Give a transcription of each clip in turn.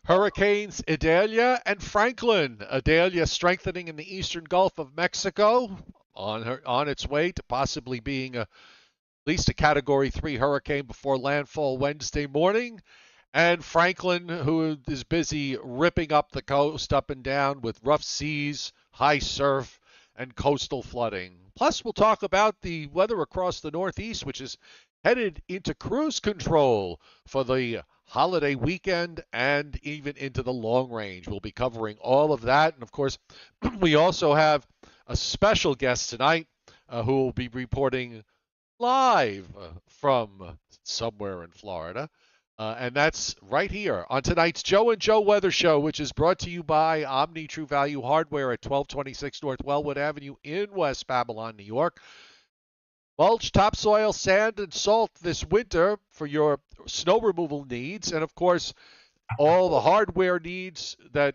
Hurricanes Idalia and Franklin. Idalia strengthening in the eastern Gulf of Mexico on its way to possibly being at least a Category 3 hurricane before landfall Wednesday morning. And Franklin, who is busy ripping up the coast up and down with rough seas, high surf, and coastal flooding. Plus, we'll talk about the weather across the Northeast, which is headed into cruise control for the holiday weekend and even into the long range. We'll be covering all of that. And of course, we also have a special guest tonight who will be reporting live from somewhere in Florida. And that's right here on tonight's Joe and Joe Weather Show, which is brought to you by Omni True Value Hardware at 1226 North Wellwood Avenue in West Babylon, New York. Mulch, topsoil, sand, and salt this winter for your snow removal needs. And of course, all the hardware needs that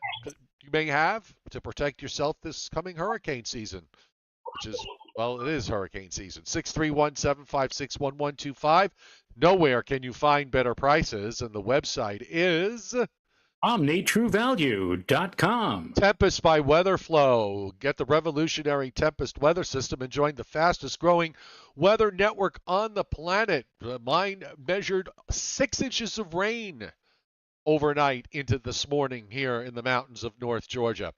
you may have to protect yourself this coming hurricane season, which is, well, it is hurricane season. 631-756-1125. Nowhere can you find better prices, and the website is OmniTrueValue.com. Tempest by Weatherflow. Get the revolutionary Tempest weather system and join the fastest growing weather network on the planet. Mine measured 6 inches of rain overnight into this morning here in the mountains of North Georgia.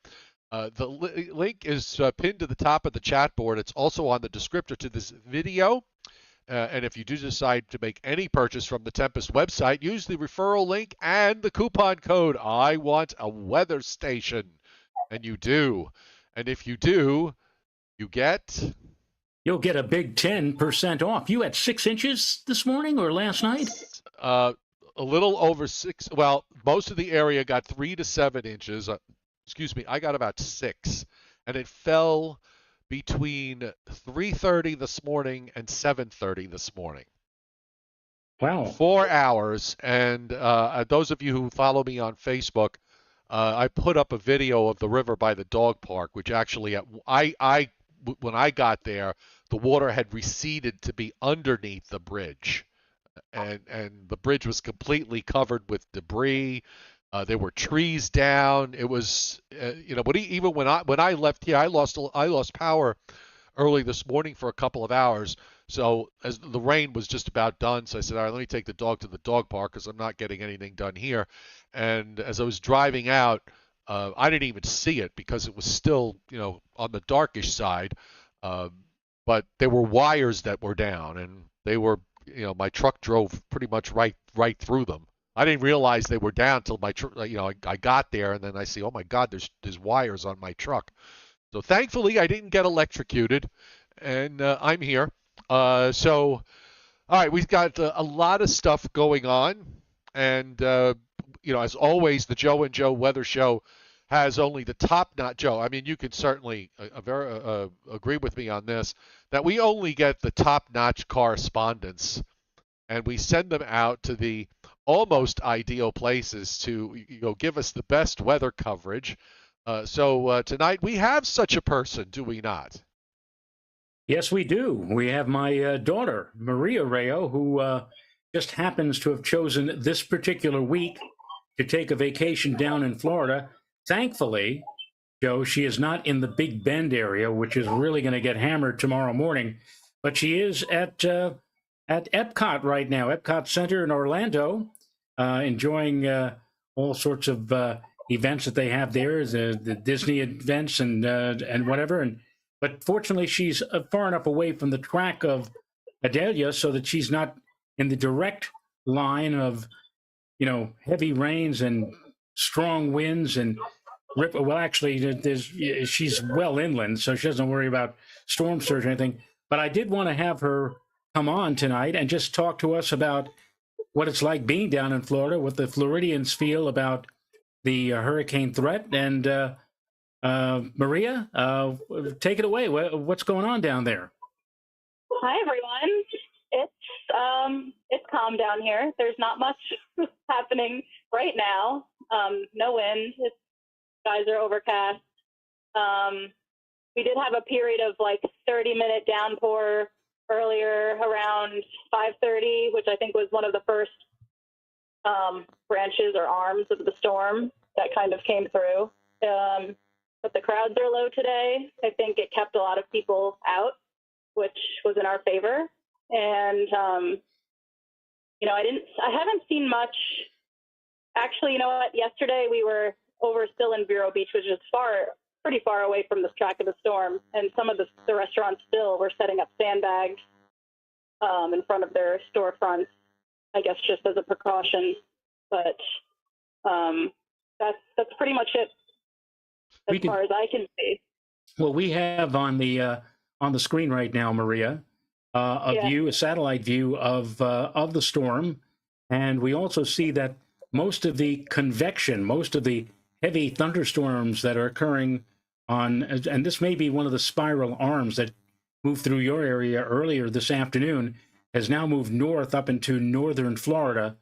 The link is pinned to the top of the chat board. It's also on the descriptor to this video. And if you do decide to make any purchase from the Tempest website, use the referral link and the coupon code, I want a weather station. And you do. And if you do, you get... You'll get a big 10% off. You had 6 inches this morning or last night? A little over 6. Well, most of the area got 3 to 7 inches. Excuse me, I got about 6. And it fell between 3:30 this morning and 7:30 this morning. Wow. 4 hours. And those of you who follow me on Facebook, I put up a video of the river by the dog park, which actually, when I got there, the water had receded to be underneath the bridge. And the bridge was completely covered with debris. There were trees down. It was, but even when I left here, I lost power early this morning for a couple of hours. So as the rain was just about done, so I said, all right, let me take the dog to the dog park because I'm not getting anything done here. And as I was driving out, I didn't even see it because it was still, on the darkish side. But there were wires that were down, and they were, my truck drove pretty much right through them. I didn't realize they were down till I got there, and then I see, oh my God, there's wires on my truck. So thankfully, I didn't get electrocuted, and I'm here. So, all right, we've got a lot of stuff going on, and as always, the Joe and Joe Weather Show has only the top-notch. Joe, I mean, you can certainly agree with me on this, that we only get the top-notch correspondents, and we send them out to the almost ideal places to give us the best weather coverage. So tonight we have such a person, do we not? Yes, we do. We have my daughter, Maria Rayo, who just happens to have chosen this particular week to take a vacation down in Florida. Thankfully, Joe, she is not in the Big Bend area, which is really going to get hammered tomorrow morning, but she is at Epcot right now, Epcot Center in Orlando, enjoying all sorts of events that they have there, the Disney events and whatever. But fortunately, she's far enough away from the track of Idalia so that she's not in the direct line of, heavy rains and strong winds and rip. Well, actually, she's well inland, so she doesn't worry about storm surge or anything. But I did want to have her come on tonight and just talk to us about what it's like being down in Florida, what the Floridians feel about the hurricane threat. And Maria, take it away. What's going on down there? Hi, everyone. It's calm down here. There's not much happening right now. No wind. Skies are overcast. We did have a period of 30-minute downpour earlier around 5:30, which I think was one of the first branches or arms of the storm that kind of came through. But the crowds are low today. I think it kept a lot of people out, which was in our favor. And, I haven't seen much. Actually, you know what? Yesterday we were over still in Vero Beach, which is pretty far away from the track of the storm. And some of the restaurants still were setting up sandbags in front of their storefronts, I guess just as a precaution. But that's pretty much it as far as I can see. Well, we have on the screen right now, Maria, a satellite view of the storm, and we also see that most of the convection, most of the heavy thunderstorms that are occurring and this may be one of the spiral arms that moved through your area earlier this afternoon, has now moved north up into northern Florida.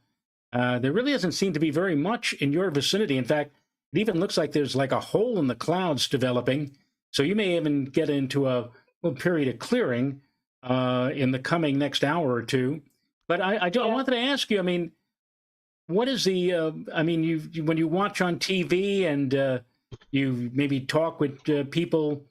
There really doesn't seem to be very much in your vicinity. In fact, it even looks like there's like a hole in the clouds developing. So you may even get into a little period of clearing in the coming next hour or two. But I wanted to ask you, I mean, what is the, when you watch on TV and you maybe talk with people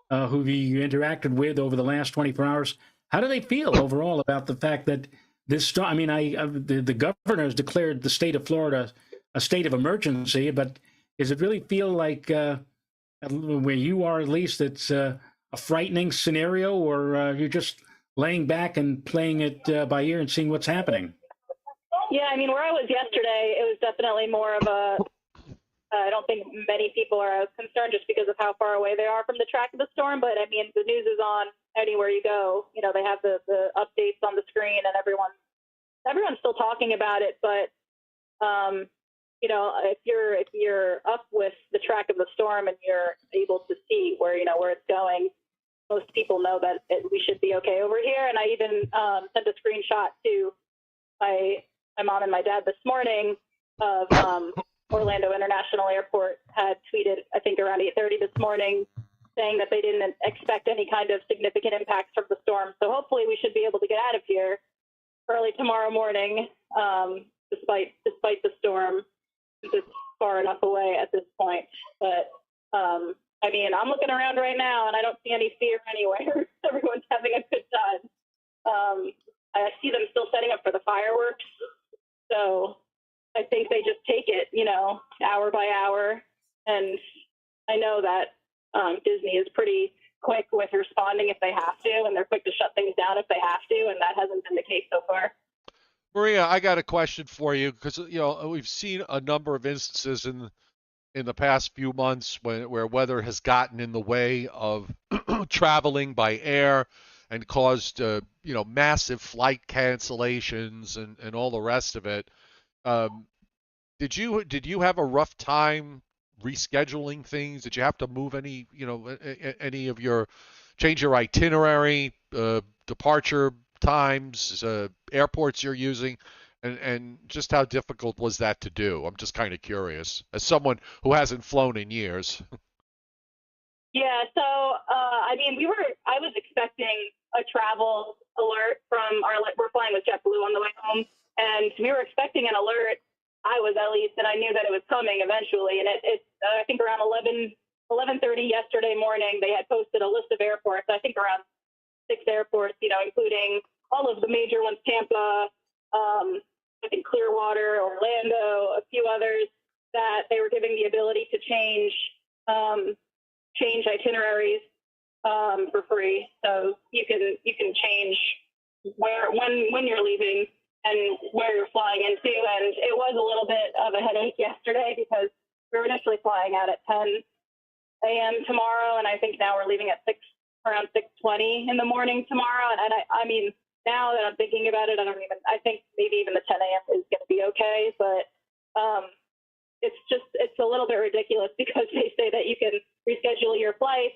who you interacted with over the last 24 hours, how do they feel overall about the fact that this storm, the governor has declared the state of Florida a state of emergency, but does it really feel like where you are, at least, it's a frightening scenario, or you're just laying back and playing it by ear and seeing what's happening? Yeah, where I was yesterday, it was definitely more of I don't think many people are as concerned just because of how far away they are from the track of the storm. But the news is on anywhere you go. They have the updates on the screen, and everyone's still talking about it. But if you're up with the track of the storm and you're able to see where it's going, most people know that we should be okay over here. And I even sent a screenshot to my mom and my dad this morning of Orlando International Airport had tweeted, I think around 8:30 this morning, saying that they didn't expect any kind of significant impacts from the storm. So hopefully we should be able to get out of here early tomorrow morning, despite the storm. It's far enough away at this point. But I'm looking around right now and I don't see any fear anywhere. Everyone's having a good time. I see them still setting up for the fireworks. So I think they just take it, hour by hour. And I know that Disney is pretty quick with responding if they have to, and they're quick to shut things down if they have to, and that hasn't been the case so far. Maria, I got a question for you because we've seen a number of instances in the past few months where weather has gotten in the way of traveling by air and caused massive flight cancellations and all the rest of it. Did you have a rough time rescheduling things? Did you have to move any of change your itinerary, departure times, airports you're using, and just how difficult was that to do? I'm just kind of curious, as someone who hasn't flown in years. Yeah, so I was expecting a travel alert from we're flying with JetBlue on the way home, and we were expecting an alert. I was, at least, and I knew that it was coming eventually. And it I think around 11:30 yesterday morning, they had posted a list of airports. I think around 6 airports, including all of the major ones, Tampa, I think Clearwater, Orlando, a few others, that they were giving the ability to change itineraries for free. So you can change when you're leaving and where you're flying into. And it was a little bit of a headache yesterday because we were initially flying out at 10 a.m. tomorrow, and I think now we're leaving at around 6:20 in the morning tomorrow. And now that I'm thinking about it, I think maybe even the 10 a.m. is going to be okay. But it's a little bit ridiculous because they say that you can reschedule your flight.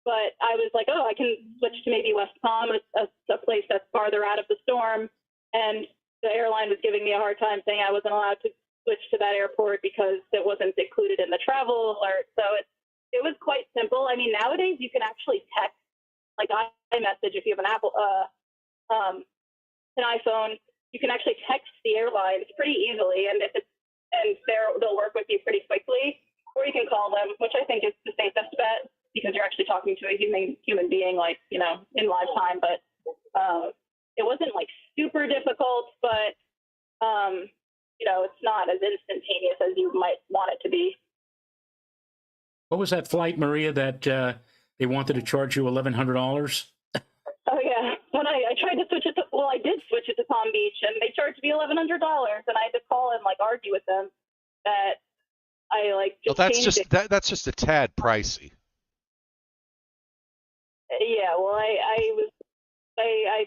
But I was like, I can switch to maybe West Palm, a place that's farther out of the storm. And the airline was giving me a hard time saying I wasn't allowed to switch to that airport because it wasn't included in the travel alert. So it was quite simple. Nowadays you can actually text, like iMessage, if you have an Apple, an iPhone, you can actually text the airlines pretty easily, and they'll work with you pretty quickly. Or you can call them, which I think is the safest bet because you're actually talking to a human being, like, you know, in live time. But it wasn't like super difficult, but you know, it's not as instantaneous as you might want it to be. What was that flight, Maria, that they wanted to charge you $1,100? Oh yeah, when I tried to switch it to, well, I did switch it to Palm Beach, and they charged me $1,100, and I had to call and like argue with them that I like just changed it. That's just a tad pricey. Yeah, well, I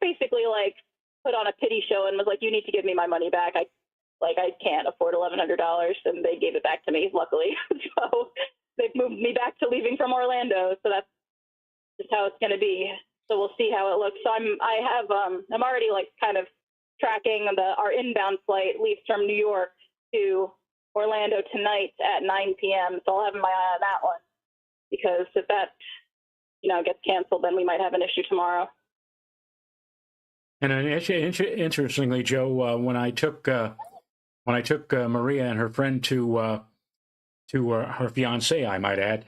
basically like put on a pity show and was like, you need to give me my money back. I can't afford $1,100, and they gave it back to me, luckily. So they've moved me back to leaving from Orlando, so that's just how it's going to be. So we'll see how it looks. So I'm already like kind of tracking our inbound flight leaves from New York to Orlando tonight at 9 p.m. So I'll have my eye on that one, because if that, you know, gets canceled, then we might have an issue tomorrow. And interestingly, Joe, when I took Maria and her friend to her fiance, I might add,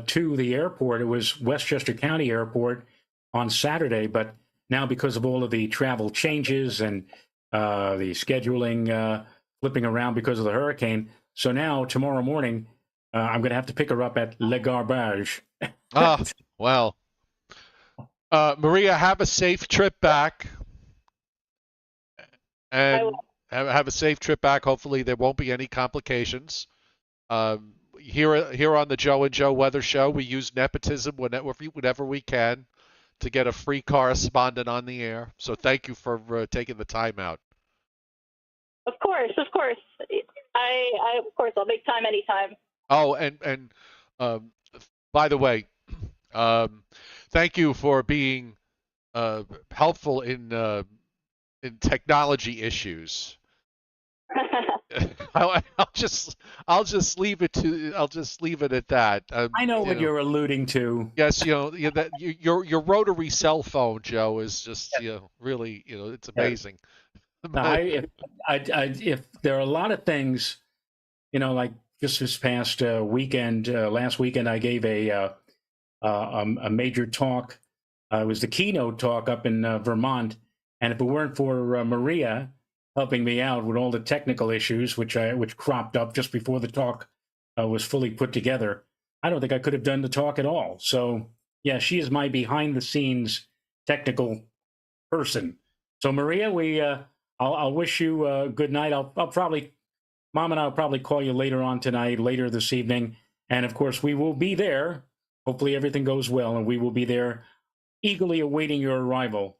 to the airport, it was Westchester County Airport on Saturday, but now because of all of the travel changes and the scheduling flipping around because of the hurricane, so now tomorrow morning I'm going to have to pick her up at Le Garbage. Oh, well. Maria, have a safe trip back, and have a safe trip back. Hopefully, there won't be any complications. Here on the Joe and Joe Weather Show, we use nepotism whenever we can to get a free correspondent on the air. So thank you for taking the time out. Of course. I'll make time anytime. Oh, and by the way, thank you for being helpful in technology issues. I'll just leave it at that. I know what you're alluding to. Yes, that your rotary cell phone, Joe, is just really, it's amazing. If there are a lot of things, like just this past weekend, last weekend, I gave a major talk. It was the keynote talk up in Vermont, and if it weren't for Maria helping me out with all the technical issues, which cropped up just before the talk was fully put together, I don't think I could have done the talk at all. So yeah, she is my behind-the-scenes technical person. So Maria, I'll wish you a good night. I'll probably, Mom and I'll probably call you later on tonight, later this evening, and of course we will be there. Hopefully everything goes well, and we will be there, eagerly awaiting your arrival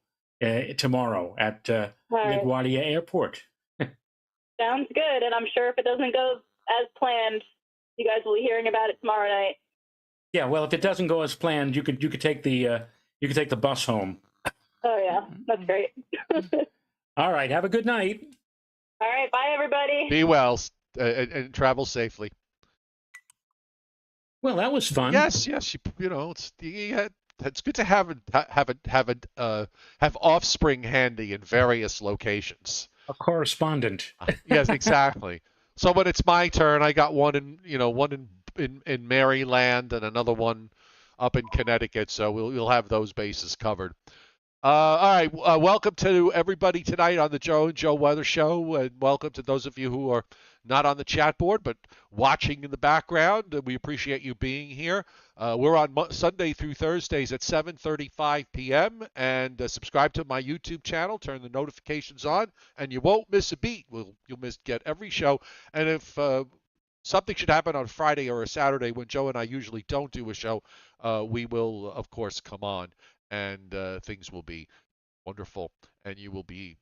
tomorrow at LaGuardia Airport. Sounds good, and I'm sure if it doesn't go as planned, you guys will be hearing about it tomorrow night. Yeah, well, if it doesn't go as planned, you could take the bus home. Oh yeah, that's great. All right, have a good night. All right, bye everybody. Be well and travel safely. Well, that was fun. Yes, it's good to have offspring handy in various locations. A correspondent. Yes, exactly. So when it's my turn, I got one in Maryland and another one up in Connecticut. So we'll have those bases covered. All right. Welcome to everybody tonight on the Joe and Joe Weather Show, and welcome to those of you who are not on the chat board but watching in the background. We appreciate you being here. We're on Sunday through Thursdays at 7:35 p.m. and subscribe to my YouTube channel. Turn the notifications on, and you won't miss a beat. You'll get every show. And if something should happen on Friday or a Saturday when Joe and I usually don't do a show, we will of course come on, and things will be wonderful, and you will be.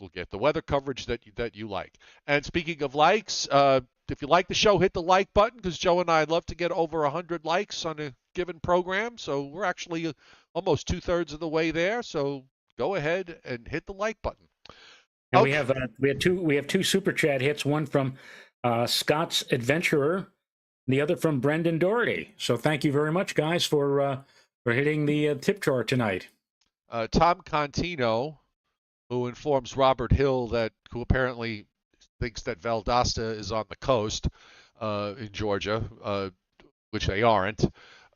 We'll get the weather coverage that you like. And speaking of likes, if you like the show, hit the like button, because Joe and I love to get over 100 likes on a given program. So we're actually almost 2/3 of the way there. So go ahead and hit the like button. And we have two super chat hits. One from Scott's Adventurer, the other from Brendan Doherty. So thank you very much, guys, for hitting the tip jar tonight. Tom Contino who informs Robert Hill who apparently thinks that Valdosta is on the coast in Georgia, which they aren't.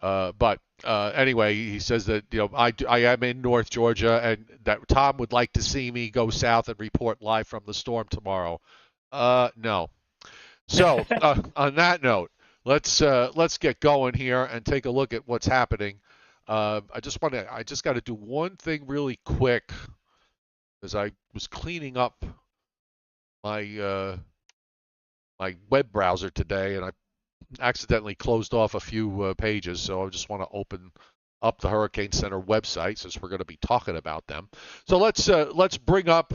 But anyway, he says that I am in North Georgia, and that Tom would like to see me go south and report live from the storm tomorrow. No. So on that note, let's get going here and take a look at what's happening. I just got to do one thing really quick, as I was cleaning up my my web browser today, and I accidentally closed off a few pages, so I just want to open up the Hurricane Center website since we're going to be talking about them. So let's bring up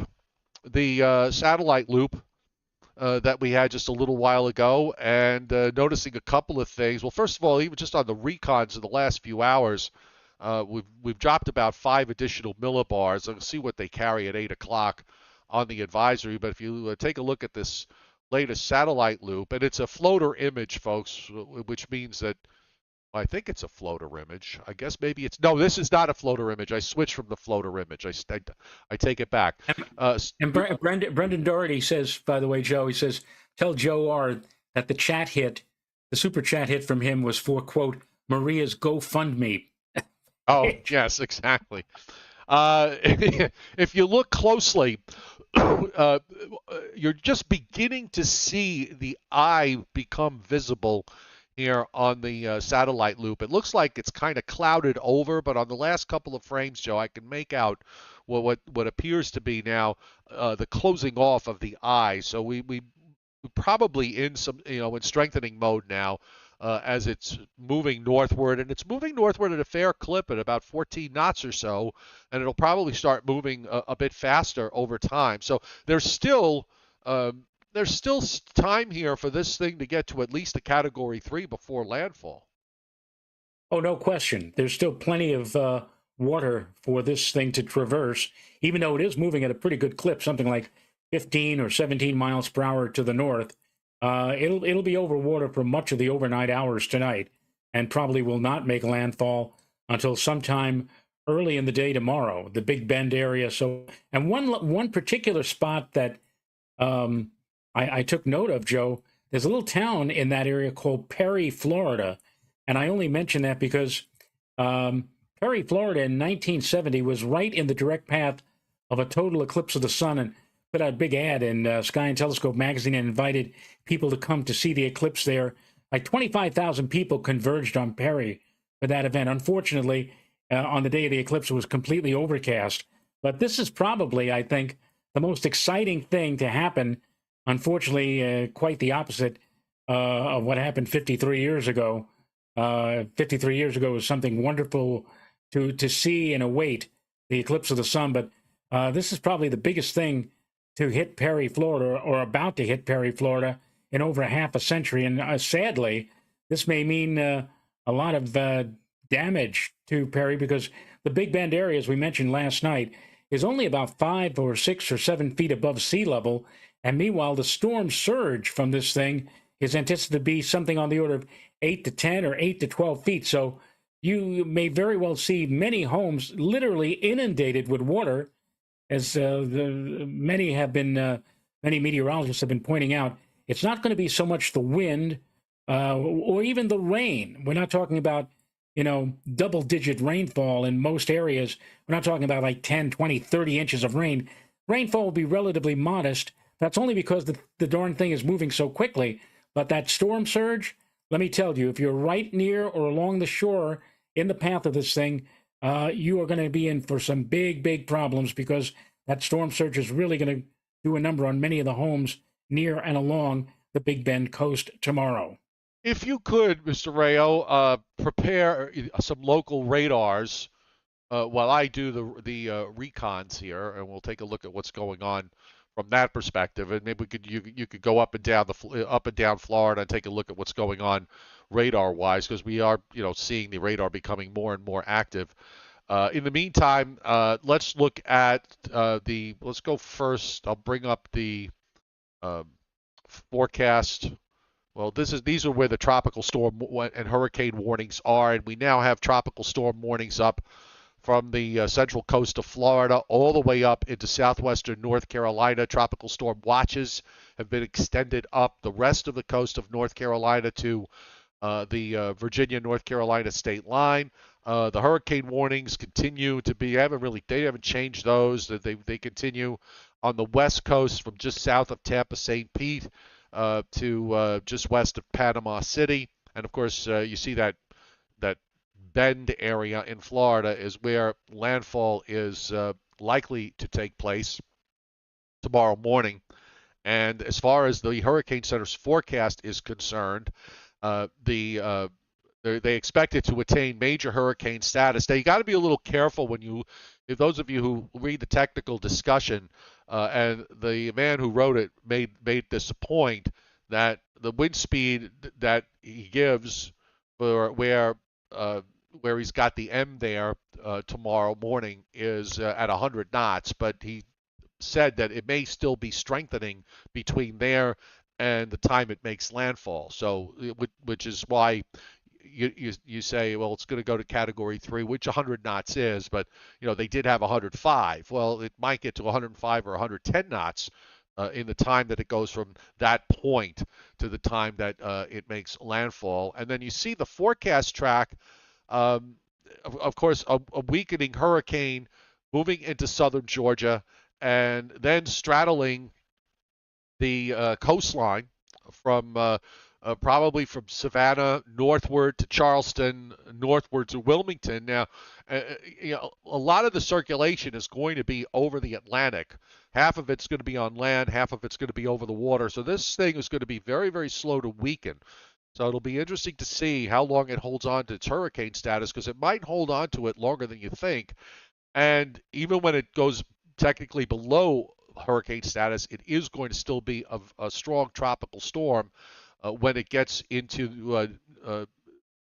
the satellite loop that we had just a little while ago, and noticing a couple of things. Well, first of all, even just on the recons of the last few hours, we've dropped about 5 additional millibars. I'll see what they carry at 8 o'clock on the advisory. But if you take a look at this latest satellite loop, and it's a floater image, folks, which means that I think it's a floater image. I guess maybe it's no. This is not a floater image. I switched from the floater image. I take it back. And Brendan Doherty says, by the way, Joe, he says, tell Joe R that the super chat hit from him was for, quote, Maria's GoFundMe. Oh, yes, exactly. If you look closely, you're just beginning to see the eye become visible here on the satellite loop. It looks like it's kind of clouded over, but on the last couple of frames, Joe, I can make out what appears to be now the closing off of the eye. So we probably in some in strengthening mode now as it's moving northward, and it's moving northward at a fair clip at about 14 knots or so, and it'll probably start moving a bit faster over time. So there's still time here for this thing to get to at least a Category 3 before landfall. Oh, no question. There's still plenty of water for this thing to traverse, even though it is moving at a pretty good clip, something like 15 or 17 miles per hour to the north. It'll be over water for much of the overnight hours tonight, and probably will not make landfall until sometime early in the day tomorrow, the Big Bend area. So, and one particular spot that I took note of, Joe, there's a little town in that area called Perry, Florida. And I only mention that because Perry, Florida in 1970 was right in the direct path of a total eclipse of the sun, and put out a big ad in Sky and Telescope magazine and invited people to come to see the eclipse there. Like 25,000 people converged on Perry for that event. Unfortunately, on the day of the eclipse, it was completely overcast. But this is probably, I think, the most exciting thing to happen. Unfortunately, quite the opposite of what happened 53 years ago. 53 years ago was something wonderful to see and await, the eclipse of the sun. But this is probably the biggest thing to hit Perry, Florida, or about to hit Perry, Florida, in over half a century. And sadly, this may mean a lot of damage to Perry, because the Big Bend area, as we mentioned last night, is only about 5 or 6 or 7 feet above sea level. And meanwhile, the storm surge from this thing is anticipated to be something on the order of 8 to 10 or 8 to 12 feet. So you may very well see many homes literally inundated with water, as many meteorologists have been pointing out. It's not going to be so much the wind or even the rain. We're not talking about, double-digit rainfall in most areas. We're not talking about like 10, 20, 30 inches of rain. Rainfall will be relatively modest. That's only because the darn thing is moving so quickly. But that storm surge, let me tell you, if you're right near or along the shore in the path of this thing, you are going to be in for some big, big problems, because that storm surge is really going to do a number on many of the homes near and along the Big Bend coast tomorrow. If you could, Mr. Rayo, prepare some local radars while I do the recons here, and we'll take a look at what's going on from that perspective, and maybe you could go up and down Florida and take a look at what's going on radar-wise, because we are seeing the radar becoming more and more active. In the meantime, let's look at let's go first. I'll bring up the forecast. Well, these are where the tropical storm and hurricane warnings are, and we now have tropical storm warnings up from the central coast of Florida all the way up into southwestern North Carolina. Tropical storm watches have been extended up the rest of the coast of North Carolina to the Virginia-North Carolina state line. The hurricane warnings continue to be. They haven't changed those. They continue on the west coast from just south of Tampa, St. Pete, to just west of Panama City, and of course you see that Bend area in Florida is where landfall is likely to take place tomorrow morning. And as far as the Hurricane Center's forecast is concerned, they expect it to attain major hurricane status. Now, you got to be a little careful if those of you who read the technical discussion, and the man who wrote it made this point that the wind speed that he gives for where he's got the M there tomorrow morning is at 100 knots, but he said that it may still be strengthening between there and the time it makes landfall. So, which is why you say, well, it's going to go to Category 3, which 100 knots is, but they did have 105. Well, it might get to 105 or 110 knots in the time that it goes from that point to the time that it makes landfall. And then you see the forecast track. Of course, a weakening hurricane moving into southern Georgia and then straddling the coastline from probably from Savannah northward to Charleston, northward to Wilmington. Now, a lot of the circulation is going to be over the Atlantic. Half of it's going to be on land, half of it's going to be over the water. So this thing is going to be very, very slow to weaken. So it'll be interesting to see how long it holds on to its hurricane status, because it might hold on to it longer than you think. And even when it goes technically below hurricane status, it is going to still be a strong tropical storm when it gets into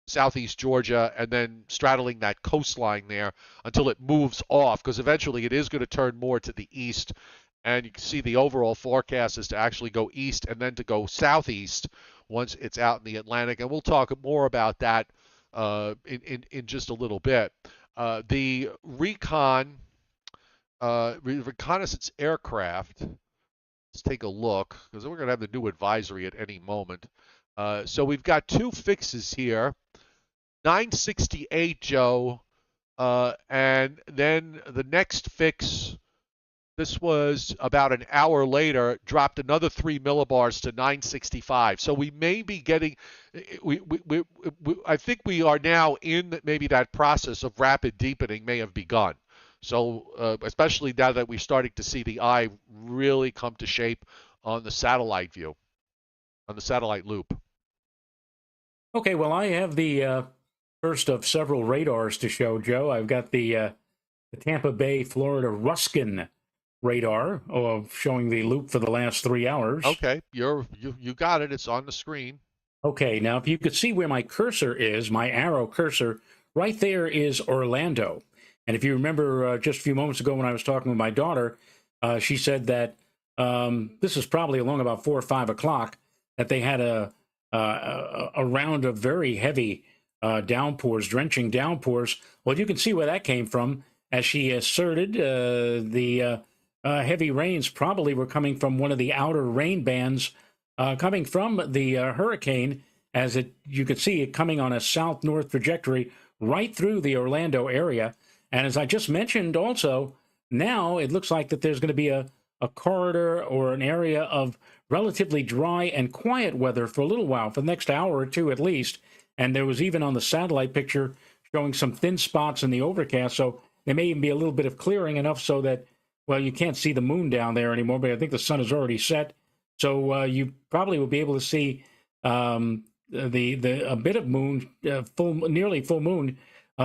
southeast Georgia and then straddling that coastline there until it moves off, because eventually it is going to turn more to the east. And you can see the overall forecast is to actually go east and then to go southeast once it's out in the Atlantic. And we'll talk more about that in just a little bit. The reconnaissance aircraft, let's take a look, because we're going to have the new advisory at any moment. So we've got two fixes here. 968, Joe, and then the next fix, this was about an hour later, dropped another 3 millibars to 965. So we may be getting, I think we are now in maybe that process of rapid deepening may have begun. So especially now that we're starting to see the eye really come to shape on the satellite view, on the satellite loop. Okay, well, I have the first of several radars to show, Joe. I've got the Tampa Bay, Florida Ruskin radar showing the loop for the last 3 hours. Okay, you got it. It's on the screen. Okay, now if you could see where my cursor is, my arrow cursor, right there is Orlando. And if you remember just a few moments ago when I was talking with my daughter, she said that this is probably along about 4 or 5 o'clock that they had a round of very heavy downpours, drenching downpours. Well, you can see where that came from. As she asserted, the heavy rains probably were coming from one of the outer rain bands coming from the hurricane, as you could see it coming on a south-north trajectory right through the Orlando area. And as I just mentioned also, now it looks like that there's going to be a corridor or an area of relatively dry and quiet weather for a little while, for the next hour or two at least. And there was even on the satellite picture showing some thin spots in the overcast. So there may even be a little bit of clearing, enough so that, well, you can't see the moon down there anymore, but I think the sun has already set. So you probably will be able to see a bit of moon, nearly full moon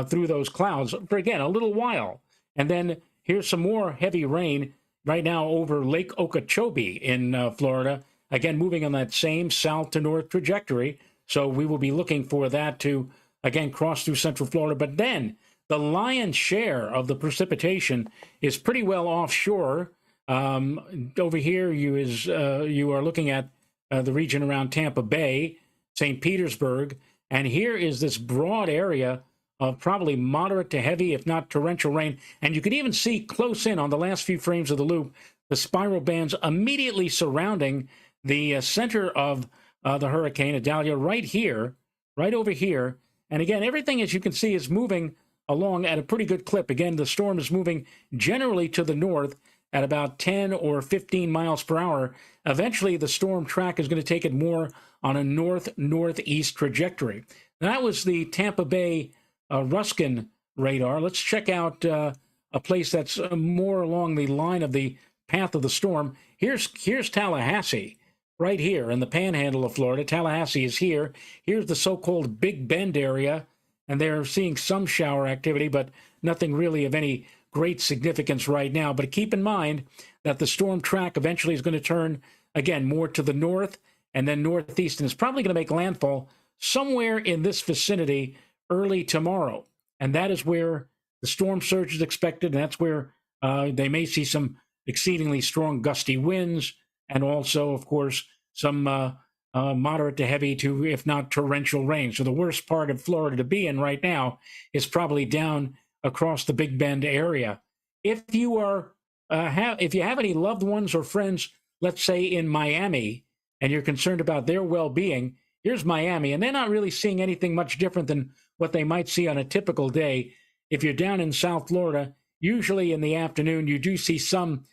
through those clouds for, again, a little while. And then here's some more heavy rain right now over Lake Okeechobee in Florida, again, moving on that same south to north trajectory. So we will be looking for that to, again, cross through central Florida. But then the lion's share of the precipitation is pretty well offshore. Over here, you are looking at the region around Tampa Bay, St. Petersburg, and here is this broad area of probably moderate to heavy, if not torrential rain. And you can even see close in on the last few frames of the loop, the spiral bands immediately surrounding the center of the Hurricane Idalia right here, right over here. And again, everything, as you can see, is moving along at a pretty good clip. Again, the storm is moving generally to the north at about 10 or 15 miles per hour. Eventually, the storm track is going to take it more on a north-northeast trajectory. That was the Tampa Bay Ruskin radar. Let's check out a place that's more along the line of the path of the storm. Here's Tallahassee, right here in the panhandle of Florida. Tallahassee is here. Here's the so-called Big Bend area, and they're seeing some shower activity, but nothing really of any great significance right now. But keep in mind that the storm track eventually is going to turn, again, more to the north and then northeast, and it's probably going to make landfall somewhere in this vicinity early tomorrow. And that is where the storm surge is expected, and that's where they may see some exceedingly strong gusty winds, and also, of course, some moderate to heavy to, if not torrential rain. So the worst part of Florida to be in right now is probably down across the Big Bend area. If you are if you have any loved ones or friends, let's say in Miami, and you're concerned about their well-being, here's Miami, and they're not really seeing anything much different than what they might see on a typical day. If you're down in South Florida, usually in the afternoon, you do see some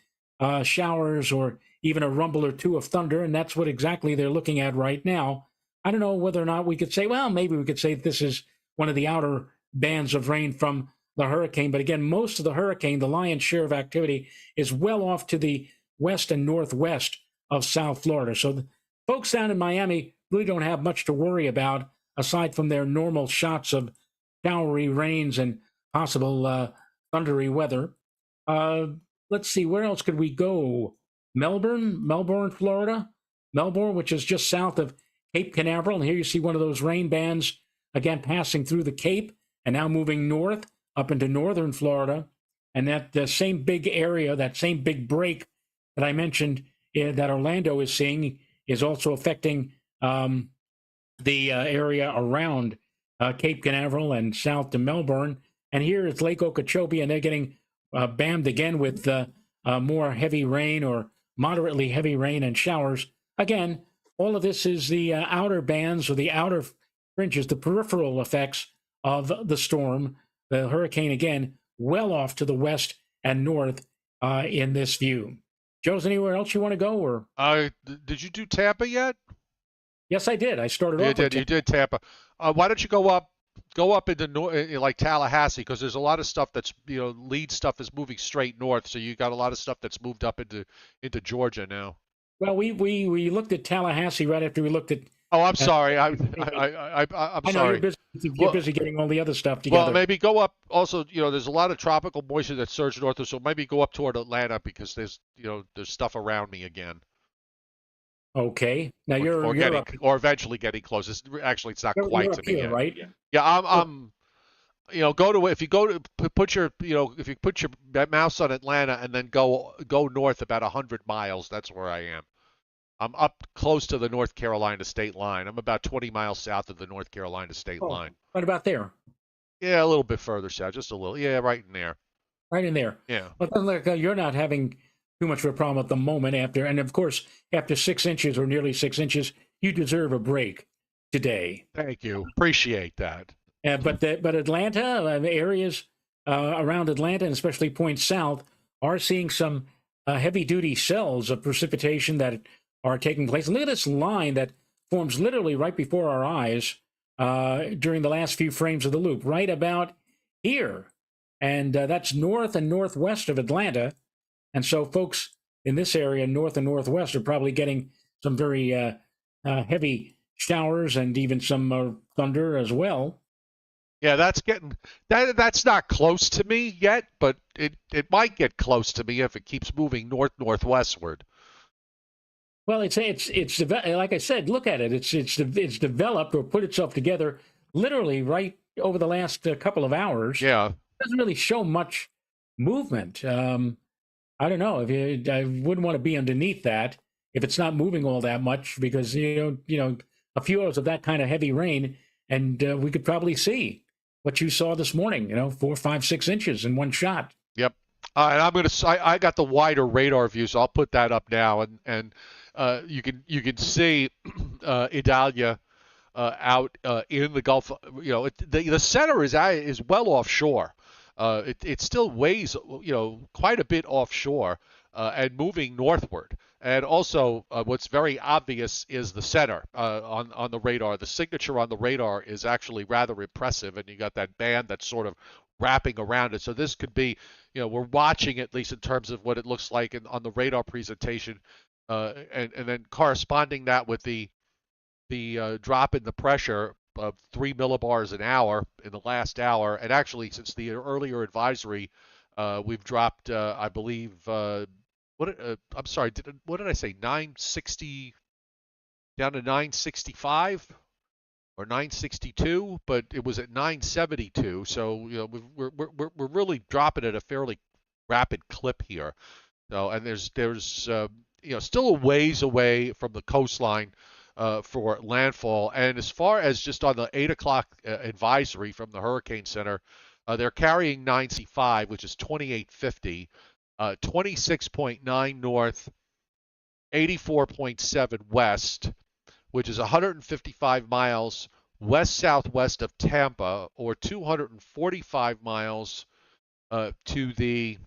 showers or even a rumble or two of thunder, and that's what exactly they're looking at right now. I don't know whether or not we could say, well, maybe we could say this is one of the outer bands of rain from the hurricane. But again, most of the hurricane, the lion's share of activity, is well off to the west and northwest of South Florida. So the folks down in Miami really don't have much to worry about aside from their normal shots of showery rains and possible thundery weather. Let's see, where else could we go? Melbourne, Florida. Melbourne, which is just south of Cape Canaveral. And here you see one of those rain bands, again, passing through the Cape and now moving north up into northern Florida. And that same big area, that same big break that I mentioned that Orlando is seeing is also affecting the area around Cape Canaveral and south to Melbourne. And here is Lake Okeechobee, and they're getting bammed again with more heavy rain or moderately heavy rain and showers. Again, all of this is the outer bands or the outer fringes, the peripheral effects of the storm. The hurricane, again, well off to the west and north in this view. Joe's, anywhere else you want to go? Or did you do Tampa yet? Yes, I did. I started off. You did Tampa. Why don't you go up into like Tallahassee, because there's a lot of stuff that's, lead stuff is moving straight north, so you got a lot of stuff that's moved up into Georgia now. Well, we looked at Tallahassee right after we looked at. Oh, I'm sorry. I'm I know sorry. You're busy getting all the other stuff together. Well, maybe go up. Also, there's a lot of tropical moisture that surged north, so maybe go up toward Atlanta, because there's stuff around me again. Okay. Now or eventually getting close. It's not quite to me yet. Right? Yeah, I'm if you put your mouse on Atlanta and then go north about 100 miles, that's where I am. I'm up close to the North Carolina state line. I'm about 20 miles south of the North Carolina state line. What about there? Yeah, a little bit further south, just a little. Yeah, right in there. Right in there. Yeah. But then, you're not having too much of a problem at the moment and of course, after 6 inches or nearly 6 inches, you deserve a break today. Thank you. Appreciate that. But Atlanta, areas around Atlanta, and especially points south, are seeing some heavy-duty cells of precipitation that are taking place. And look at this line that forms literally right before our eyes during the last few frames of the loop, right about here. And that's north and northwest of Atlanta. And so folks in this area, north and northwest, are probably getting some very heavy showers and even some thunder as well. Yeah, that's not close to me yet, but it might get close to me if it keeps moving northwestward. Well, it's like I said, look at it. It's developed or put itself together literally right over the last couple of hours. Yeah, it doesn't really show much movement. I don't know if I wouldn't want to be underneath that if it's not moving all that much, because a few hours of that kind of heavy rain, and we could probably see what you saw this morning. 4, 5, 6 inches in one shot. Yep. And I got the wider radar view, so I'll put that up now, and you can see Idalia out in the Gulf. The center is well offshore. It still weighs quite a bit offshore and moving northward. And also, what's very obvious is the center on the radar. The signature on the radar is actually rather impressive, and you got that band that's sort of wrapping around it. So this could be, we're watching at least in terms of what it looks like on the radar presentation, and then corresponding that with the drop in the pressure of 3 millibars an hour in the last hour. And actually, since the earlier advisory, we've dropped, I believe, I'm sorry, what did I say? 960 down to 965 or 962, but it was at 972. So we're really dropping at a fairly rapid clip here. So, and there's still a ways away from the coastline for landfall. And as far as just on the 8 o'clock advisory from the Hurricane Center, they're carrying 965, which is 2850, 26.9 north, 84.7 west, which is 155 miles west-southwest of Tampa, or 245 miles to the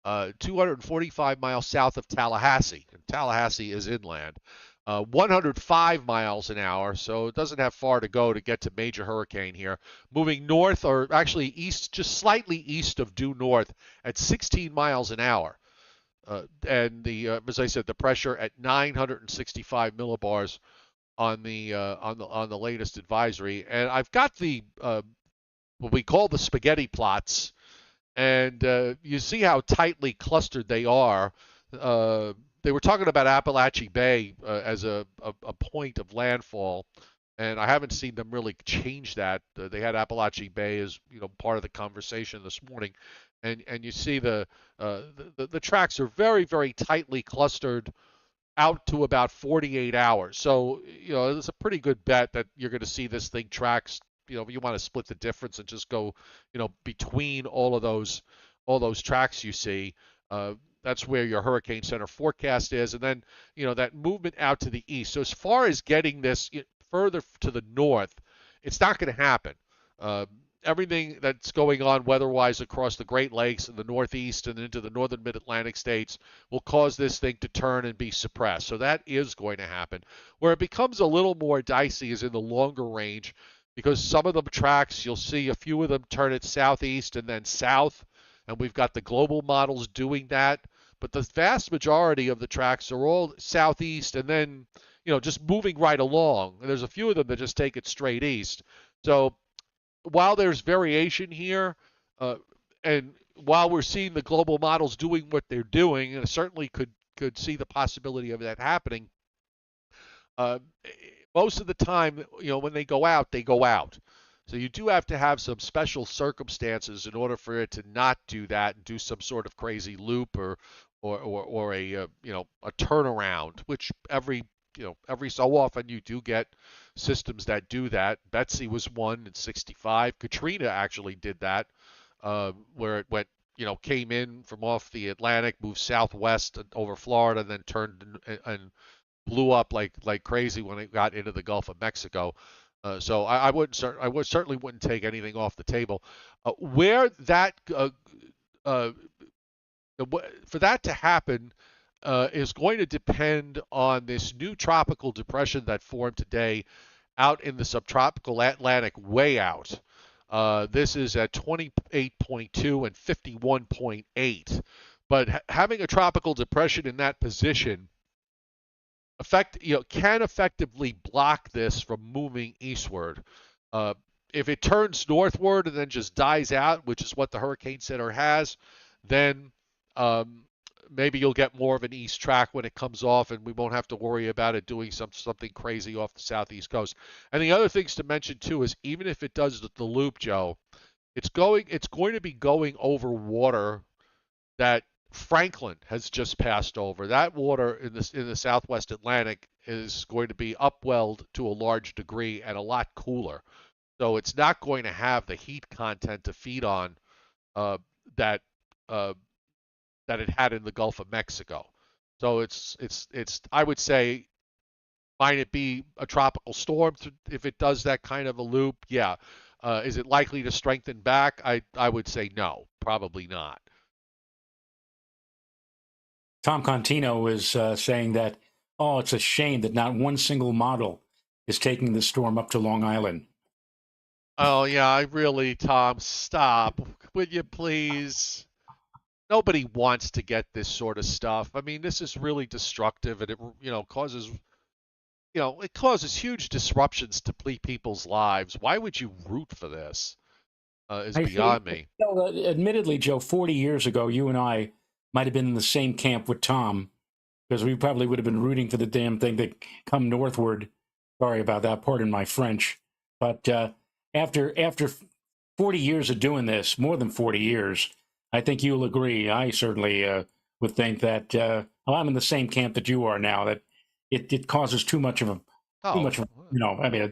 245 miles south of Tallahassee. And Tallahassee is inland. 105 miles an hour, so it doesn't have far to go to get to major hurricane here. Moving north, or actually east, just slightly east of due north at 16 miles an hour. And as I said, the pressure at 965 millibars on the latest advisory. And I've got the what we call the spaghetti plots, and you see how tightly clustered they are. They were talking about Appalachia Bay as a point of landfall, and I haven't seen them really change that. They had Appalachia Bay as part of the conversation this morning, and you see the tracks are very, very tightly clustered out to about 48 hours. So it's a pretty good bet that you're going to see this thing tracks. You want to split the difference and just go between all those tracks you see. That's where your Hurricane Center forecast is. And then, that movement out to the east. So as far as getting this further to the north, it's not going to happen. Everything that's going on weather-wise across the Great Lakes and the Northeast and into the northern mid-Atlantic states will cause this thing to turn and be suppressed. So that is going to happen. Where it becomes a little more dicey is in the longer range, because some of the tracks, you'll see a few of them turn it southeast and then south, and we've got the global models doing that. But the vast majority of the tracks are all southeast and then, just moving right along. And there's a few of them that just take it straight east. So while there's variation here, and while we're seeing the global models doing what they're doing, and I certainly could see the possibility of that happening, most of the time, when they go out, they go out. So you do have to have some special circumstances in order for it to not do that and do some sort of crazy loop or a turnaround, which every so often you do get systems that do that. Betsy was one in 65. Katrina actually did that, where it went, came in from off the Atlantic, moved southwest over Florida, and then turned and blew up like crazy when it got into the Gulf of Mexico. So I certainly wouldn't take anything off the table. Where that for that to happen is going to depend on this new tropical depression that formed today out in the subtropical Atlantic way out. This is at 28.2 and 51.8. But having a tropical depression in that position can effectively block this from moving eastward. If it turns northward and then just dies out, which is what the Hurricane Center has, then maybe you'll get more of an east track when it comes off, and we won't have to worry about it doing something crazy off the southeast coast. And the other things to mention too is, even if it does the loop, Joe, it's going to be going over water that Franklin has just passed over. That water in the southwest Atlantic is going to be upwelled to a large degree and a lot cooler. so it's not going to have the heat content to feed on uh, that uh, that it had in the Gulf of Mexico. So it's I would say might it be a tropical storm if it does that kind of a loop? Yeah. Is it likely to strengthen back? I would say no, probably not. Tom Contino is saying that, oh, it's a shame that not one single model is taking the storm up to Long Island. Oh yeah, I really, Tom, stop. Would you please? Nobody wants to get this sort of stuff. I mean, this is really destructive, and it causes huge disruptions to people's lives. Why would you root for this? Is I think, beyond me. admittedly, Joe, 40 years ago, you and I might have been in the same camp with Tom because we probably would have been rooting for the damn thing to come northward. Sorry about that. Pardon my French. But after 40 years of doing this, more than 40 years, I think you'll agree. I certainly would think that well, I'm in the same camp that you are now. That it causes too much of a Oh, I mean,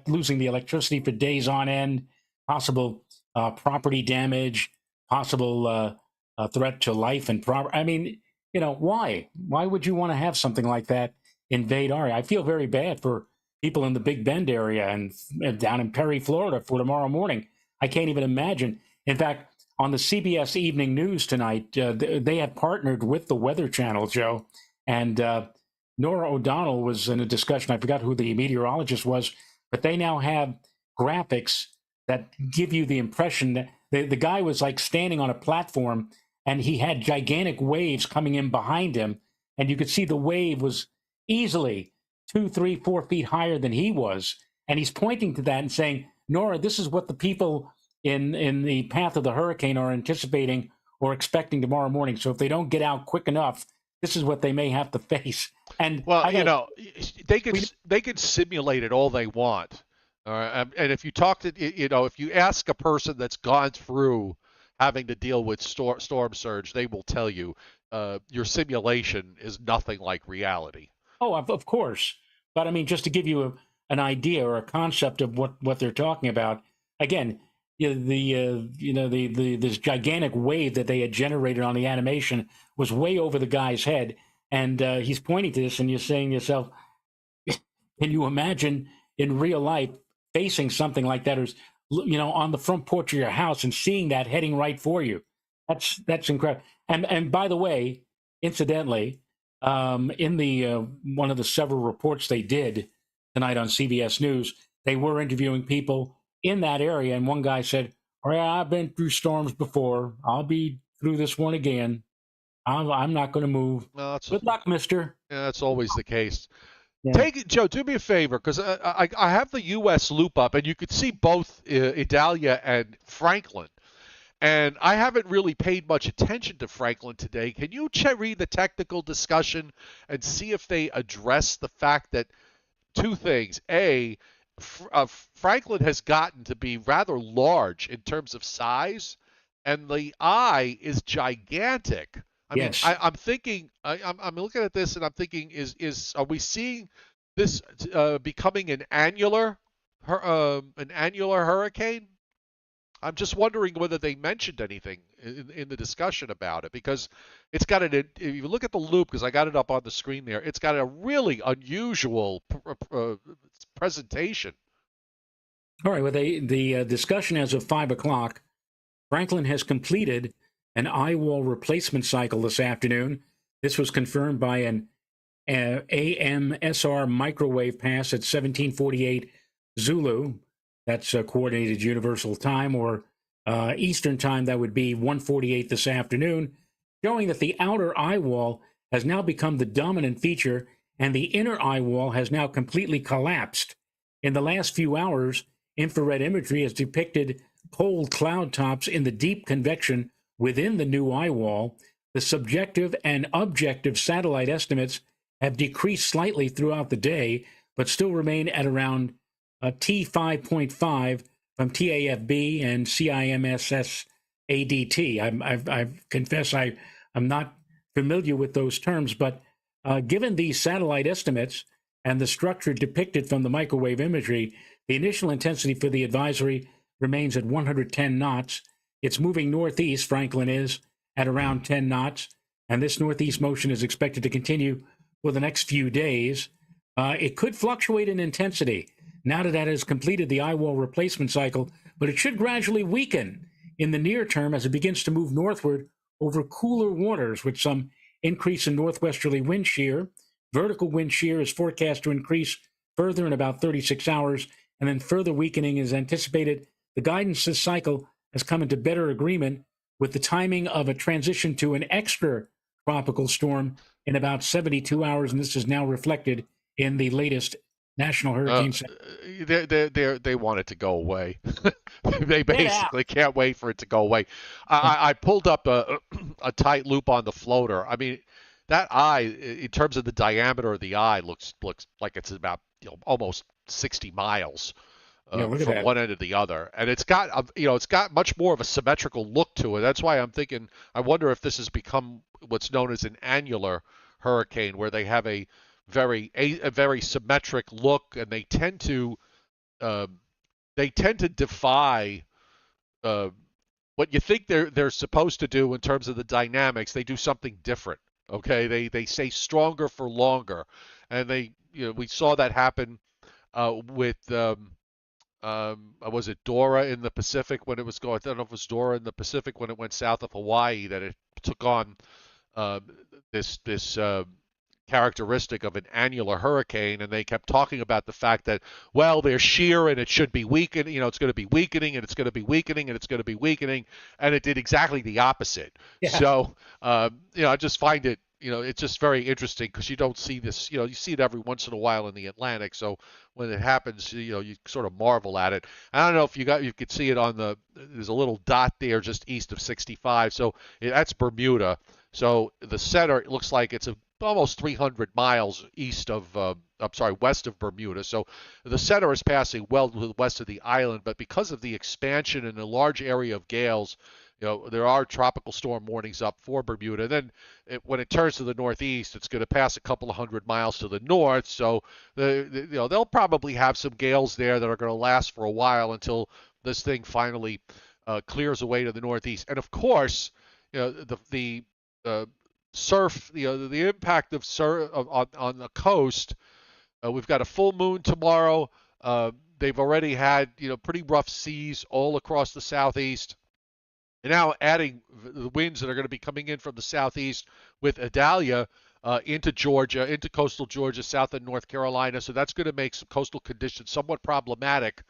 losing the electricity for days on end, possible property damage, possible threat to life and property. I mean, why? Why would you want to have something like that invade our area? I feel very bad for people in the Big Bend area and down in Perry, Florida for tomorrow morning. I can't even imagine. In fact, on the CBS Evening News tonight, they have partnered with the Weather Channel, Joe, and Nora O'Donnell was in a discussion. I forgot who the meteorologist was, but they now have graphics that give you the impression that the guy was like standing on a platform and he had gigantic waves coming in behind him. And you could see the wave was easily 2, 3, 4 feet higher than he was. And he's pointing to that and saying, Nora, this is what the people in the path of the hurricane are anticipating or expecting tomorrow morning. So if they don't get out quick enough, this is what they may have to face. And well, they could simulate it all they want. All right, and if you talk to if you ask a person that's gone through having to deal with storm surge, they will tell you your simulation is nothing like reality. Oh, of course. But I mean, just to give you an idea or a concept of what they're talking about, again, this gigantic wave that they had generated on the animation was way over the guy's head, and he's pointing to this, and you're saying to yourself, can you imagine in real life facing something like that, or on the front porch of your house and seeing that heading right for you? That's incredible. And by the way, incidentally, in the one of the several reports they did tonight on CBS News, they were interviewing people in that area, and one guy said, "Oh, yeah, I've been through storms before. I'll be through this one again. I'm not going to move. No, Good luck, mister." Yeah, that's always the case. Yeah. Take it, Joe. Do me a favor, because I have the U.S. loop up, and you could see both Idalia and Franklin. And I haven't really paid much attention to Franklin today. Can you read the technical discussion and see if they address the fact that two things: A, Franklin has gotten to be rather large in terms of size, and the eye is gigantic. I mean, Yes. I'm thinking, I'm looking at this and I'm thinking, are we seeing this becoming an annular hurricane? I'm just wondering whether they mentioned anything in the discussion about it, because it's got if you look at the loop, because I got it up on the screen there, it's got a really unusual presentation. All right. Well, the discussion as of 5 o'clock, Franklin has completed an eye wall replacement cycle this afternoon. This was confirmed by an AMSR microwave pass at 1748 Zulu. That's coordinated universal time, or Eastern time. That would be 1:48 this afternoon, showing that the outer eye wall has now become the dominant feature, and the inner eye wall has now completely collapsed. In the last few hours, infrared imagery has depicted cold cloud tops in the deep convection within the new eye wall. The subjective and objective satellite estimates have decreased slightly throughout the day, but still remain at around T5.5 from TAFB and CIMSS ADT. I confess I'm not familiar with those terms, but given these satellite estimates and the structure depicted from the microwave imagery, The initial intensity for the advisory remains at 110 knots. It's moving northeast, Franklin is, at around 10 knots. And this northeast motion is expected to continue for the next few days. It could fluctuate in intensity now that it has completed the eye wall replacement cycle, but it should gradually weaken in the near term as it begins to move northward over cooler waters with some increase in northwesterly wind shear. Vertical wind shear is forecast to increase further in about 36 hours, and then further weakening is anticipated. The guidance this cycle has come into better agreement with the timing of a transition to an extra tropical storm in about 72 hours, and this is now reflected in the latest National Hurricane Center. They want it to go away. They basically can't wait for it to go away. I pulled up a tight loop on the floater. I mean, that eye, in terms of the diameter of the eye, looks like it's about almost 60 miles from one end to the other, and it's got it's got much more of a symmetrical look to it. That's why I'm thinking. I wonder if this has become what's known as an annular hurricane, where they have a very symmetric look, and they tend to defy what you think they're supposed to do in terms of the dynamics. They do something different. Okay, they stay stronger for longer, and we saw that happen with was it Dora in the Pacific when it was going? I don't know if it was Dora in the Pacific when it went south of Hawaii, that it took on this characteristic of an annular hurricane, and they kept talking about the fact that, well, there's shear and it should be weakening, it's going to be weakening and it's going to be weakening and it's going to be weakening, and it did exactly the opposite. Yeah. So, I just find it, it's just very interesting because you don't see this, you see it every once in a while in the Atlantic. So when it happens, you sort of marvel at it. I don't know if you could see it there's a little dot there just east of 65. So that's Bermuda. So the center, it looks like it's almost 300 miles west of Bermuda. So the center is passing well to the west of the island, but because of the expansion and a large area of gales, there are tropical storm warnings up for Bermuda. Then when it turns to the northeast, it's going to pass a couple of 100 miles to the north. So they'll probably have some gales there that are going to last for a while until this thing finally clears away to the northeast. And of course, the surf, the impact of surf on the coast. We've got a full moon tomorrow. They've already had pretty rough seas all across the southeast. And now adding the winds that are going to be coming in from the southeast with Idalia into Georgia, into coastal Georgia, south and North Carolina. So that's going to make some coastal conditions somewhat problematic.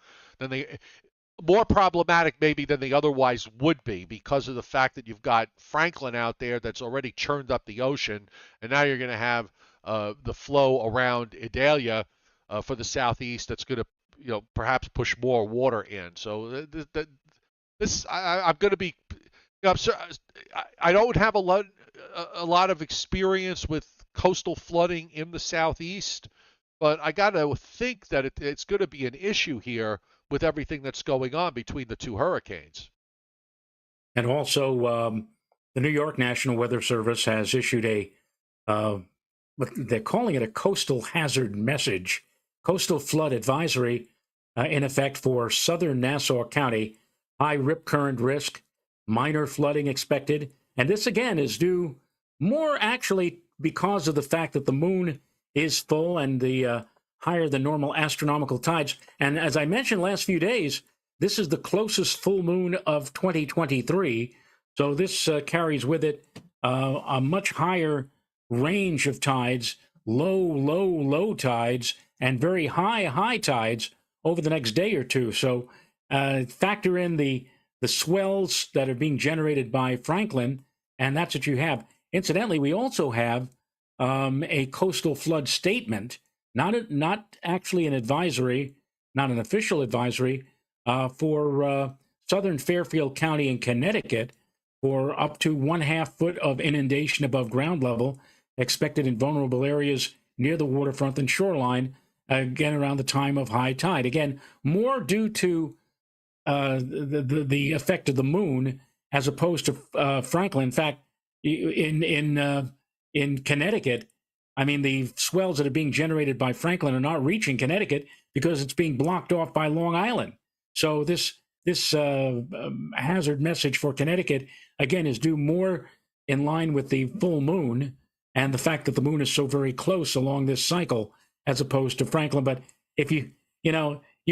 More problematic maybe than they otherwise would be, because of the fact that you've got Franklin out there that's already churned up the ocean, and now you're going to have the flow around Idalia for the southeast that's going to perhaps push more water in. So I'm going to be. I don't have a lot of experience with coastal flooding in the southeast, but I got to think that it's going to be an issue here with everything that's going on between the two hurricanes. And also, the New York National Weather Service has issued what they're calling it a coastal hazard message, coastal flood advisory in effect for southern Nassau County. High rip current risk, minor flooding expected. And this, again, is due more actually because of the fact that the moon is full and the higher than normal astronomical tides. And as I mentioned last few days, this is the closest full moon of 2023. So this carries with it a much higher range of tides, low tides, and very high tides over the next day or two. So factor in the swells that are being generated by Franklin, and that's what you have. Incidentally, we also have a coastal flood statement, not actually an advisory, not an official advisory, for southern Fairfield County in Connecticut for up to 1/2 foot of inundation above ground level expected in vulnerable areas near the waterfront and shoreline, again around the time of high tide. Again, more due to the effect of the moon as opposed to Franklin. In fact, in Connecticut, I mean, the swells that are being generated by Franklin are not reaching Connecticut because it's being blocked off by Long Island. So this hazard message for Connecticut again is due more in line with the full moon and the fact that the moon is so very close along this cycle as opposed to Franklin. But if you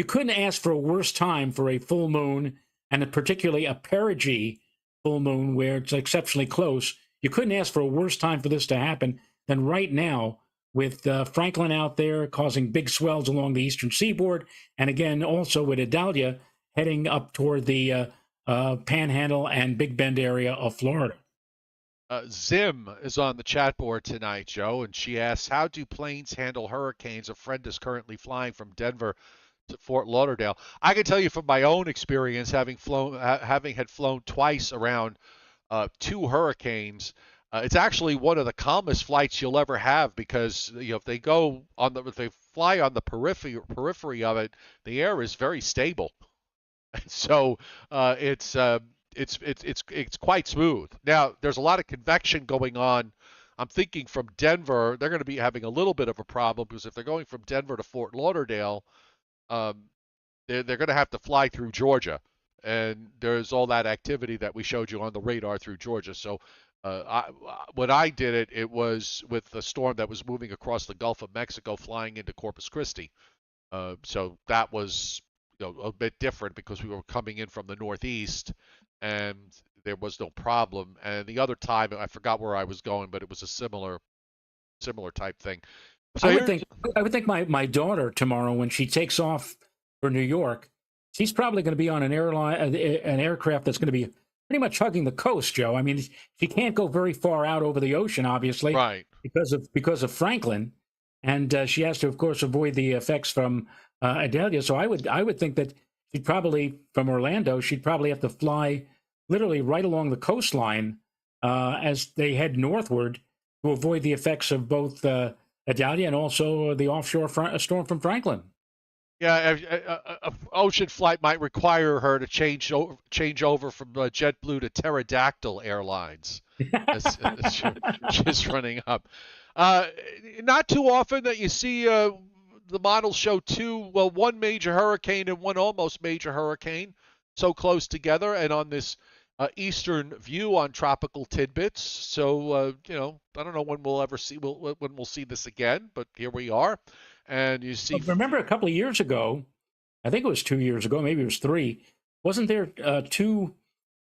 couldn't ask for a worse time for a full moon, and particularly a perigee full moon where it's exceptionally close. You couldn't ask for a worse time for this to happen than right now, with Franklin out there causing big swells along the eastern seaboard, and again also with Idalia heading up toward the Panhandle and Big Bend area of Florida. Zim is on the chat board tonight, Joe, and she asks, how do planes handle hurricanes? A friend is currently flying from Denver to Fort Lauderdale. I can tell you from my own experience, having had flown twice around 2 hurricanes, it's actually one of the calmest flights you'll ever have, because if they fly on the periphery of it, the air is very stable. So it's quite smooth. Now there's a lot of convection going on. I'm thinking from Denver, they're going to be having a little bit of a problem, because if they're going from Denver to Fort Lauderdale, they're going to have to fly through Georgia, and there's all that activity that we showed you on the radar through Georgia. So when I did it was with the storm that was moving across the Gulf of Mexico, flying into Corpus Christi. So that was a bit different, because we were coming in from the northeast, and there was no problem. And the other time, I forgot where I was going, but it was a similar type thing. So I would think my daughter tomorrow, when she takes off for New York, she's probably going to be on an aircraft that's going to be pretty much hugging the coast, Joe. I mean, she can't go very far out over the ocean, obviously, right, because of Franklin, and she has to, of course, avoid the effects from Idalia. So I would think that she'd probably, from Orlando, she'd probably have to fly literally right along the coastline as they head northward to avoid the effects of both Idalia and also the offshore storm from Franklin. Yeah, a ocean flight might require her to change over from JetBlue to Pterodactyl Airlines as she's running up. Not too often that you see the models show one major hurricane and one almost major hurricane so close together, and on this eastern view on Tropical Tidbits. So I don't know when we'll see this again, but here we are. And you see, remember a couple of years ago, I think it was 2 years ago, maybe it was 3. Wasn't there 2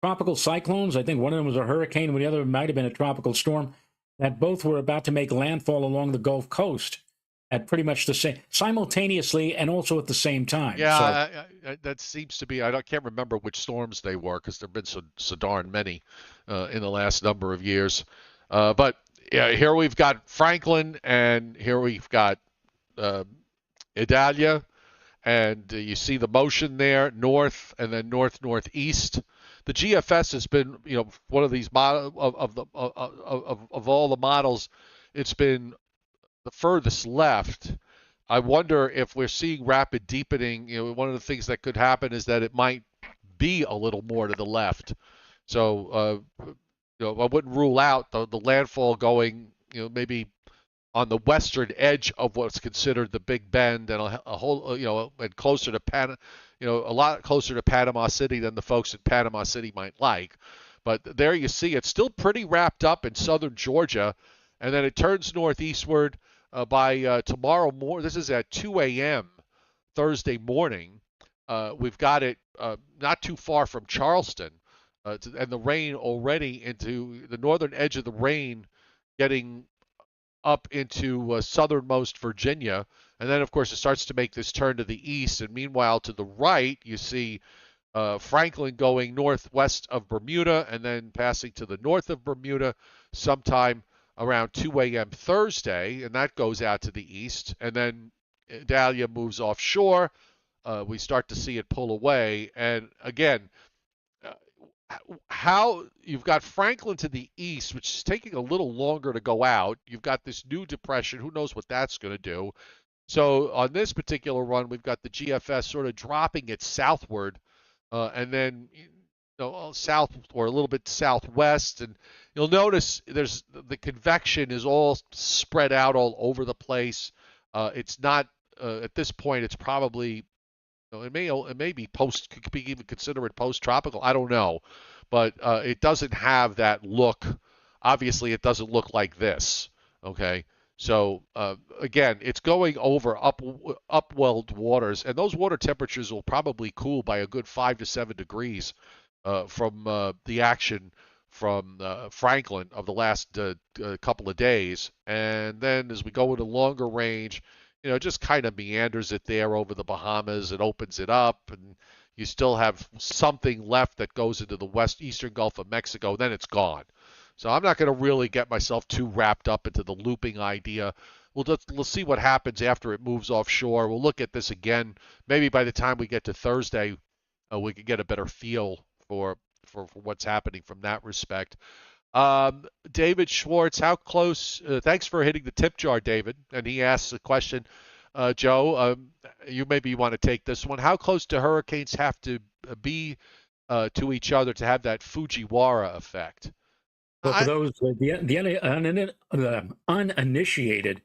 tropical cyclones? I think one of them was a hurricane, and the other might have been a tropical storm, that both were about to make landfall along the Gulf Coast at pretty much the same, simultaneously and also at the same time. Yeah, so, that seems to be. I can't remember which storms they were, because there've been so darn many in the last number of years. But yeah, here we've got Franklin, and here we've got Idalia, and you see the motion there, north and then northeast. The GFS has been, one of these of all the models, it's been the furthest left. I wonder if we're seeing rapid deepening. One of the things that could happen is that it might be a little more to the left. So I wouldn't rule out the landfall going, maybe on the western edge of what's considered the Big Bend, and a whole, and closer to a lot closer to Panama City than the folks in Panama City might like. But there you see, it's still pretty wrapped up in southern Georgia, and then it turns northeastward by tomorrow morning. This is at 2 a.m. Thursday morning. We've got it not too far from Charleston, and the rain already into the northern edge of the rain, getting up into southernmost Virginia, and then of course it starts to make this turn to the east. And meanwhile, to the right, you see Franklin going northwest of Bermuda, and then passing to the north of Bermuda sometime around 2 a.m. Thursday, and that goes out to the east. And then Idalia moves offshore. We start to see it pull away, and again, how you've got Franklin to the east, which is taking a little longer to go out. You've got this new depression. Who knows what that's going to do? So on this particular run, we've got the GFS sort of dropping it southward, and then south or a little bit southwest, and you'll notice the convection is all spread out all over the place. It's not at this point. It's probably it may be could be even considered post tropical. I don't know, but it doesn't have that look. Obviously, it doesn't look like this. Okay, so again, it's going over upwelled waters, and those water temperatures will probably cool by a good 5 to 7 degrees from the action from Franklin of the last couple of days. And then as we go into longer range, just kind of meanders it there over the Bahamas and opens it up, and you still have something left that goes into the eastern Gulf of Mexico. Then it's gone. So I'm not going to really get myself too wrapped up into the looping idea. We'll see what happens after it moves offshore. We'll look at this again. Maybe by the time we get to Thursday, we can get a better feel for what's happening from that respect. David Schwartz, how close? Thanks for hitting the tip jar, David. And he asks a question. Joe, you maybe want to take this one. How close do hurricanes have to be to each other to have that Fujiwara effect? Well, for those the uninitiated,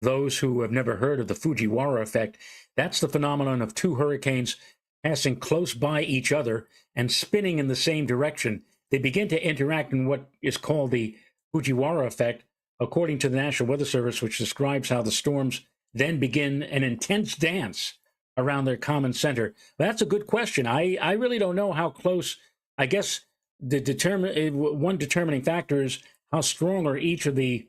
those who have never heard of the Fujiwara effect, that's the phenomenon of two hurricanes passing close by each other and spinning in the same direction. They begin to interact in what is called the Fujiwara effect, according to the National Weather Service, which describes how the storms then begin an intense dance around their common center. That's a good question. I really don't know how close. I guess one determining factor is how strong are each of the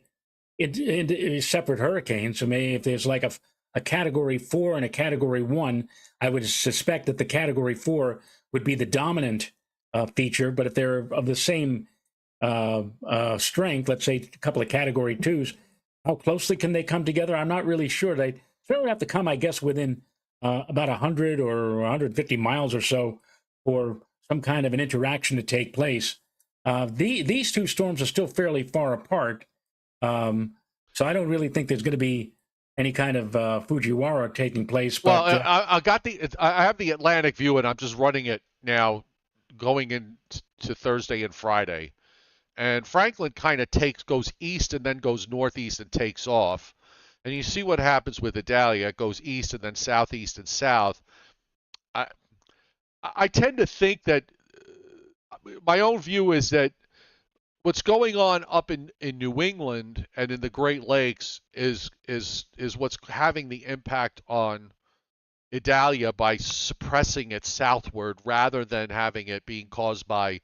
separate hurricanes. So maybe if there's like a Category 4 and a Category 1, I would suspect that the Category 4 would be the dominant feature. But if they're of the same strength, let's say a couple of Category 2s, how closely can they come together? I'm not really sure. They certainly have to come, I guess, within about 100 or 150 miles or so for some kind of an interaction to take place. These two storms are still fairly far apart, so I don't really think there's going to be any kind of Fujiwara taking place. But, well, I have the Atlantic view, and I'm just running it now, going into Thursday and Friday. And Franklin kind of goes east and then goes northeast and takes off. And you see what happens with Idalia. It goes east and then southeast and south. I tend to think that my own view is that what's going on up in New England and in the Great Lakes is what's having the impact on Idalia by suppressing it southward rather than having it being caused by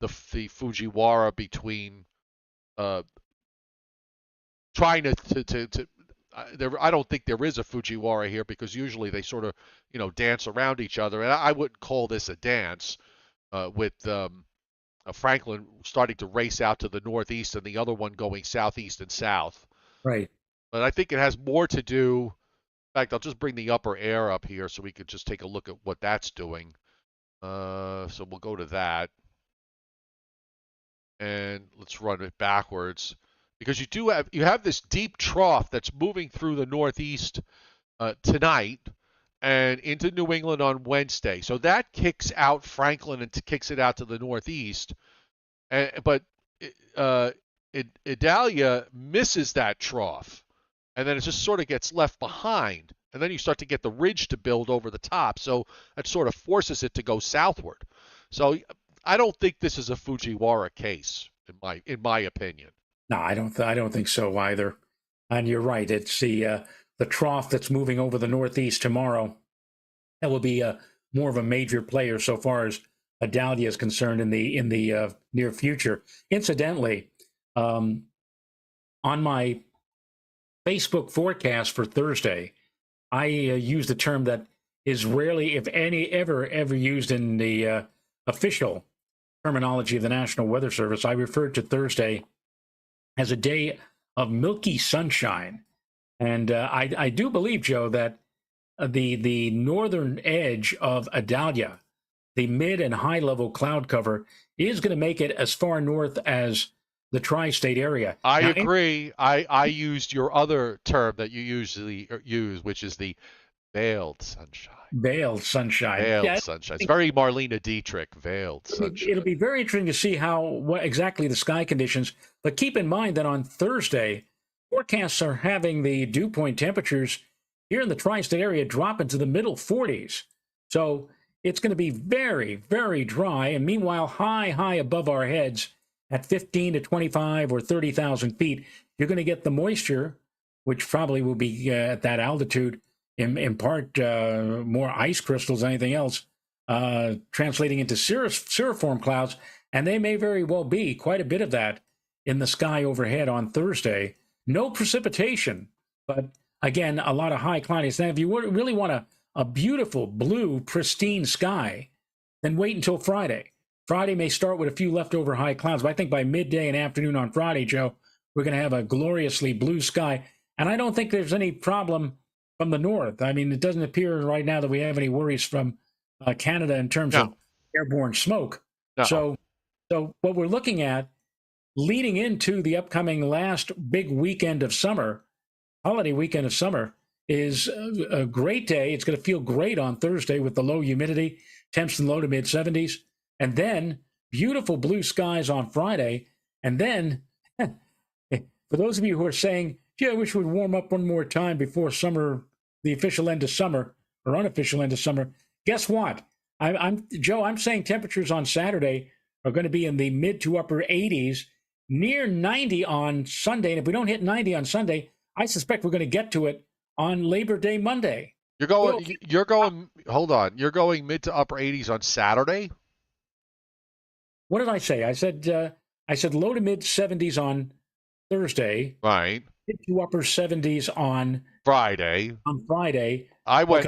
the Fujiwara between trying to I don't think there is a Fujiwara here because usually they sort of dance around each other, and I wouldn't call this a dance with Franklin starting to race out to the northeast and the other one going southeast and south. Right. But I think it has more to do. In fact, I'll just bring the upper air up here so we could just take a look at what that's doing. So we'll go to that. And let's run it backwards because you have this deep trough that's moving through the northeast tonight and into New England on Wednesday. So that kicks out Franklin and kicks it out to the northeast. But Idalia misses that trough, and then it just sort of gets left behind. And then you start to get the ridge to build over the top. So that sort of forces it to go southward. So I don't think this is a Fujiwara case, in my opinion. No, I don't think so either. And you're right. It's the trough that's moving over the northeast tomorrow. That will be more of a major player so far as Idalia is concerned in the near future. Incidentally, on my Facebook forecast for Thursday, I used a term that is rarely, if any, ever used in the official terminology of the National Weather Service. I referred to Thursday as a day of milky sunshine. And I do believe, Joe, that the northern edge of Idalia, the mid and high level cloud cover, is going to make it as far north as the tri-state area. I agree. I used your other term that you usually use, which is the Veiled sunshine. Veiled sunshine. Veiled Yeah, sunshine. It's very Marlena Dietrich. Veiled sunshine. it'll be very interesting to see what exactly the sky conditions. But keep in mind that on Thursday, forecasts are having the dew point temperatures here in the tri-state area drop into the middle 40s. So it's going to be very, very dry. And meanwhile, high above our heads at 15 to 25 or 30,000 feet, you're going to get the moisture, which probably will be at that altitude, in part more ice crystals than anything else, translating into cirriform clouds. And they may very well be quite a bit of that in the sky overhead on Thursday. No precipitation, but again, a lot of high cloudiness. Now, if you really want a beautiful, blue, pristine sky, then wait until Friday. Friday may start with a few leftover high clouds, but I think by midday and afternoon on Friday, Joe, we're going to have a gloriously blue sky. And I don't think there's any problem from the north. I mean, it doesn't appear right now that we have any worries from Canada in terms of airborne smoke. No. So what we're looking at leading into the upcoming last big weekend of summer, holiday weekend of summer, is a great day. It's going to feel great on Thursday with the low humidity, temps in the low to mid 70s, and then beautiful blue skies on Friday. And then, for those of you who are saying, gee, I wish we'd warm up one more time before summer, the official end of summer or unofficial end of summer, guess what? Joe, I'm saying temperatures on Saturday are going to be in the mid to upper 80s, near 90 on Sunday. And if we don't hit 90 on Sunday, I suspect we're going to get to it on Labor Day Monday. You're going, hold on. You're going mid to upper 80s on Saturday? What did I say? I said low to mid 70s on Thursday. Right. Mid to upper 70s on Friday. I went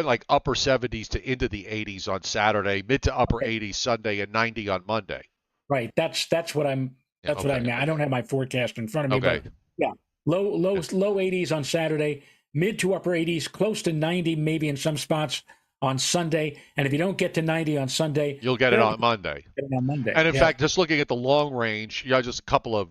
like upper 70s to into the 80s on Saturday, mid to upper 80s Sunday, and 90 on Monday. Right. That's what I'm. That's what I meant. I don't have my forecast in front of me. Okay. But yeah, low 80s on Saturday, mid to upper 80s, close to 90 maybe in some spots on Sunday. And if you don't get to 90 on Sunday, you'll get it on Monday. And in fact, just looking at the long range, just a couple of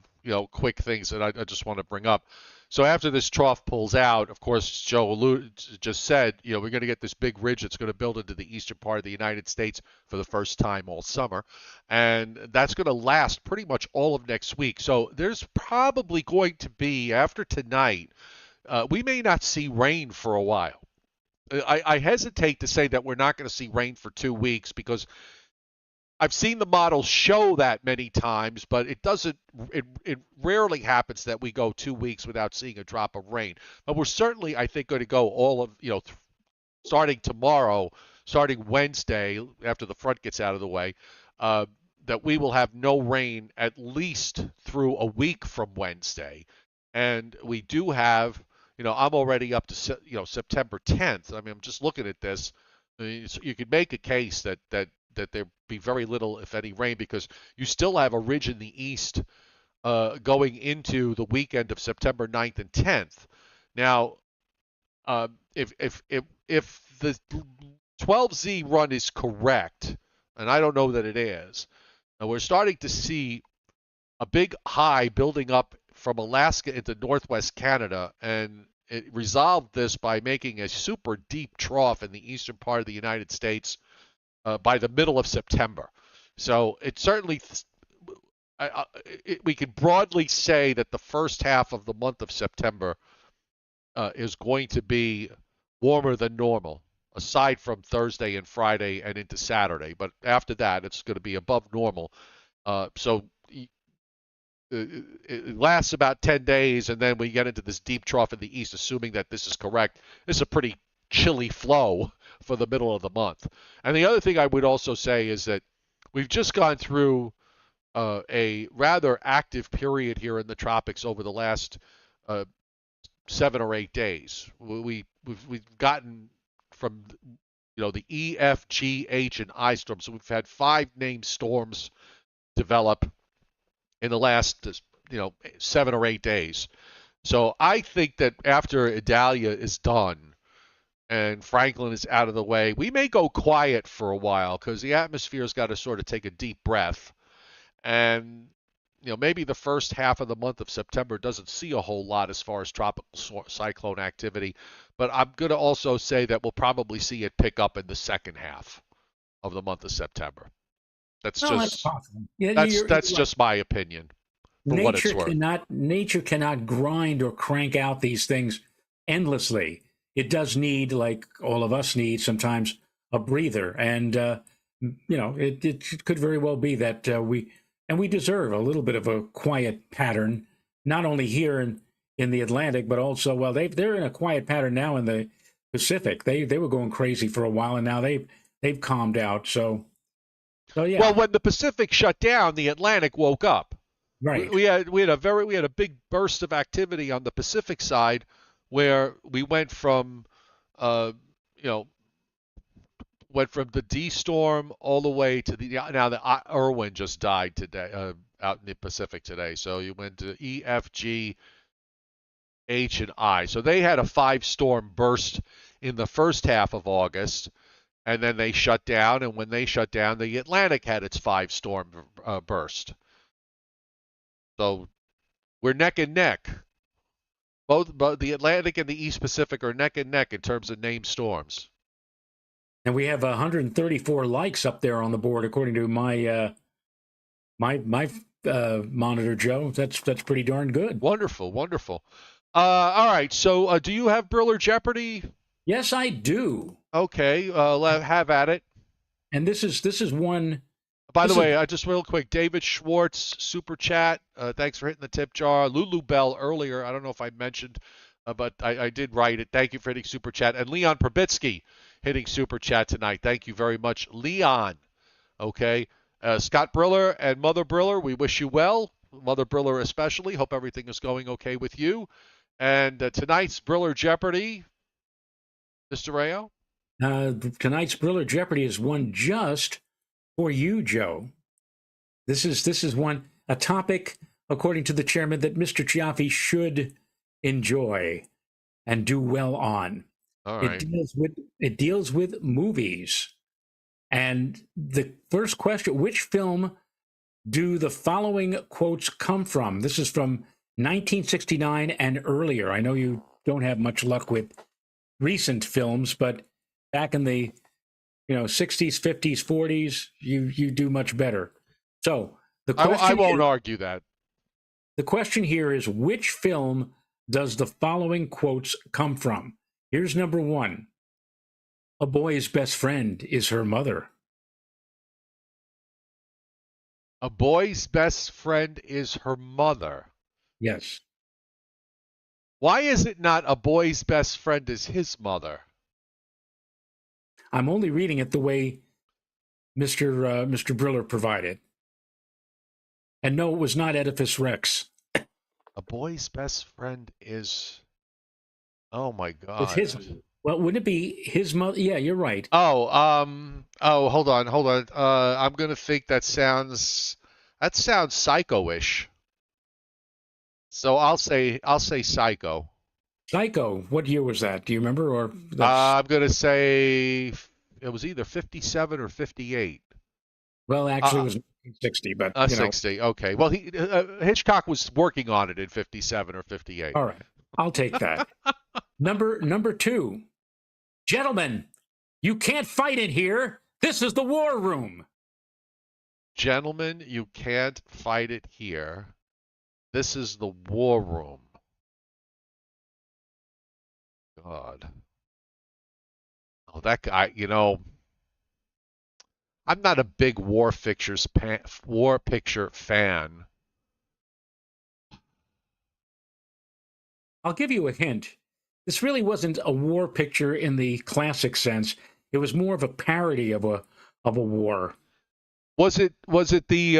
quick things that I just want to bring up. So after this trough pulls out, of course, Joe just said, we're going to get this big ridge that's going to build into the eastern part of the United States for the first time all summer. And that's going to last pretty much all of next week. So there's probably going to be, after tonight, we may not see rain for a while. I hesitate to say that we're not going to see rain for 2 weeks because I've seen the models show that many times, but it rarely happens that we go 2 weeks without seeing a drop of rain. But we're certainly, I think, going to go all of, starting tomorrow, starting Wednesday, after the front gets out of the way, that we will have no rain at least through a week from Wednesday. And we do have, I'm already up to, September 10th. I mean, I'm just looking at this. I mean, you could make a case that there be very little, if any, rain because you still have a ridge in the east going into the weekend of September 9th and 10th. Now, if the 12Z run is correct, and I don't know that it is, we're starting to see a big high building up from Alaska into northwest Canada, and it resolved this by making a super deep trough in the eastern part of the United States by the middle of September. So it certainly, we can broadly say that the first half of the month of September is going to be warmer than normal, aside from Thursday and Friday and into Saturday. But after that, it's going to be above normal. So it lasts about 10 days, and then we get into this deep trough in the east, assuming that this is correct. This is a pretty chilly flow for the middle of the month. And the other thing I would also say is that we've just gone through a rather active period here in the tropics over the last 7 or 8 days. We've gotten from the E, F, G, H, and I storms. So we've had 5 named storms develop in the last 7 or 8 days. So I think that after Idalia is done and Franklin is out of the way, we may go quiet for a while because the atmosphere's got to sort of take a deep breath. And maybe the first half of the month of September doesn't see a whole lot as far as tropical cyclone activity, but I'm going to also say that we'll probably see it pick up in the second half of the month of September. That's Well, that's just possible. Yeah, that's you're just my opinion for what it's worth. Nature cannot grind or crank out these things endlessly. It does need, like all of us need sometimes, a breather, and it could very well be that we deserve a little bit of a quiet pattern, not only here in the Atlantic, but also, well, they're in a quiet pattern now in the Pacific. They were going crazy for a while, and now they've calmed out. So yeah. Well, when the Pacific shut down, the Atlantic woke up. Right. We had a big burst of activity on the Pacific side, where we went from went from the D storm all the way to the Irwin just died today out in the Pacific today. So you went to E, F, G, H, and I. So they had a 5-storm burst in the first half of August, and then they shut down. And when they shut down, the Atlantic had its 5-storm burst. So we're neck and neck. Both the Atlantic and the East Pacific are neck and neck in terms of named storms. And we have 134 likes up there on the board, according to my monitor, Joe. That's pretty darn good. Wonderful, wonderful. All right. So, do you have Briller Jeopardy? Yes, I do. Okay. Have at it. And this is one. By the way, just real quick, David Schwartz, super chat. Thanks for hitting the tip jar. Lulu Bell earlier. I don't know if I mentioned, but I did write it. Thank you for hitting super chat. And Leon Probitsky hitting super chat tonight. Thank you very much, Leon. Okay. Scott Briller and Mother Briller, we wish you well. Mother Briller especially. Hope everything is going okay with you. And tonight's Briller Jeopardy, Mr. Rayo? Tonight's Briller Jeopardy is one just for you, Joe. This is a topic, according to the chairman, that Mr. Cioffi should enjoy and do well on. All right. It deals with movies. And the first question, which film do the following quotes come from? This is from 1969 and earlier. I know you don't have much luck with recent films, but back in the 60s, 50s, 40s, you do much better. So the question I won't argue that. The question here is, which film does the following quotes come from? Here's number one. A boy's best friend is her mother. A boy's best friend is her mother. Yes. Why is it not a boy's best friend is his mother? I'm only reading it the way Mr. Briller provided. And no, it was not Oedipus Rex. A boy's best friend is... Oh, my God. It's his... Well, wouldn't it be his mother? Yeah, you're right. Oh, hold on. I'm going to think that sounds Psycho-ish. So I'll say Psycho. Psycho. What year was that? Do you remember? Or I'm going to say it was either 57 or 58. Well, actually, it was 1960, but 60. Okay. Well, Hitchcock was working on it in 57 or 58. All right, I'll take that. Number two, gentlemen, you can't fight in here. This is the war room. Gentlemen, you can't fight it here. This is the war room. God. Oh, that guy, I'm not a big war picture fan. I'll give you a hint. This really wasn't a war picture in the classic sense. It was more of a parody of a war. Was it the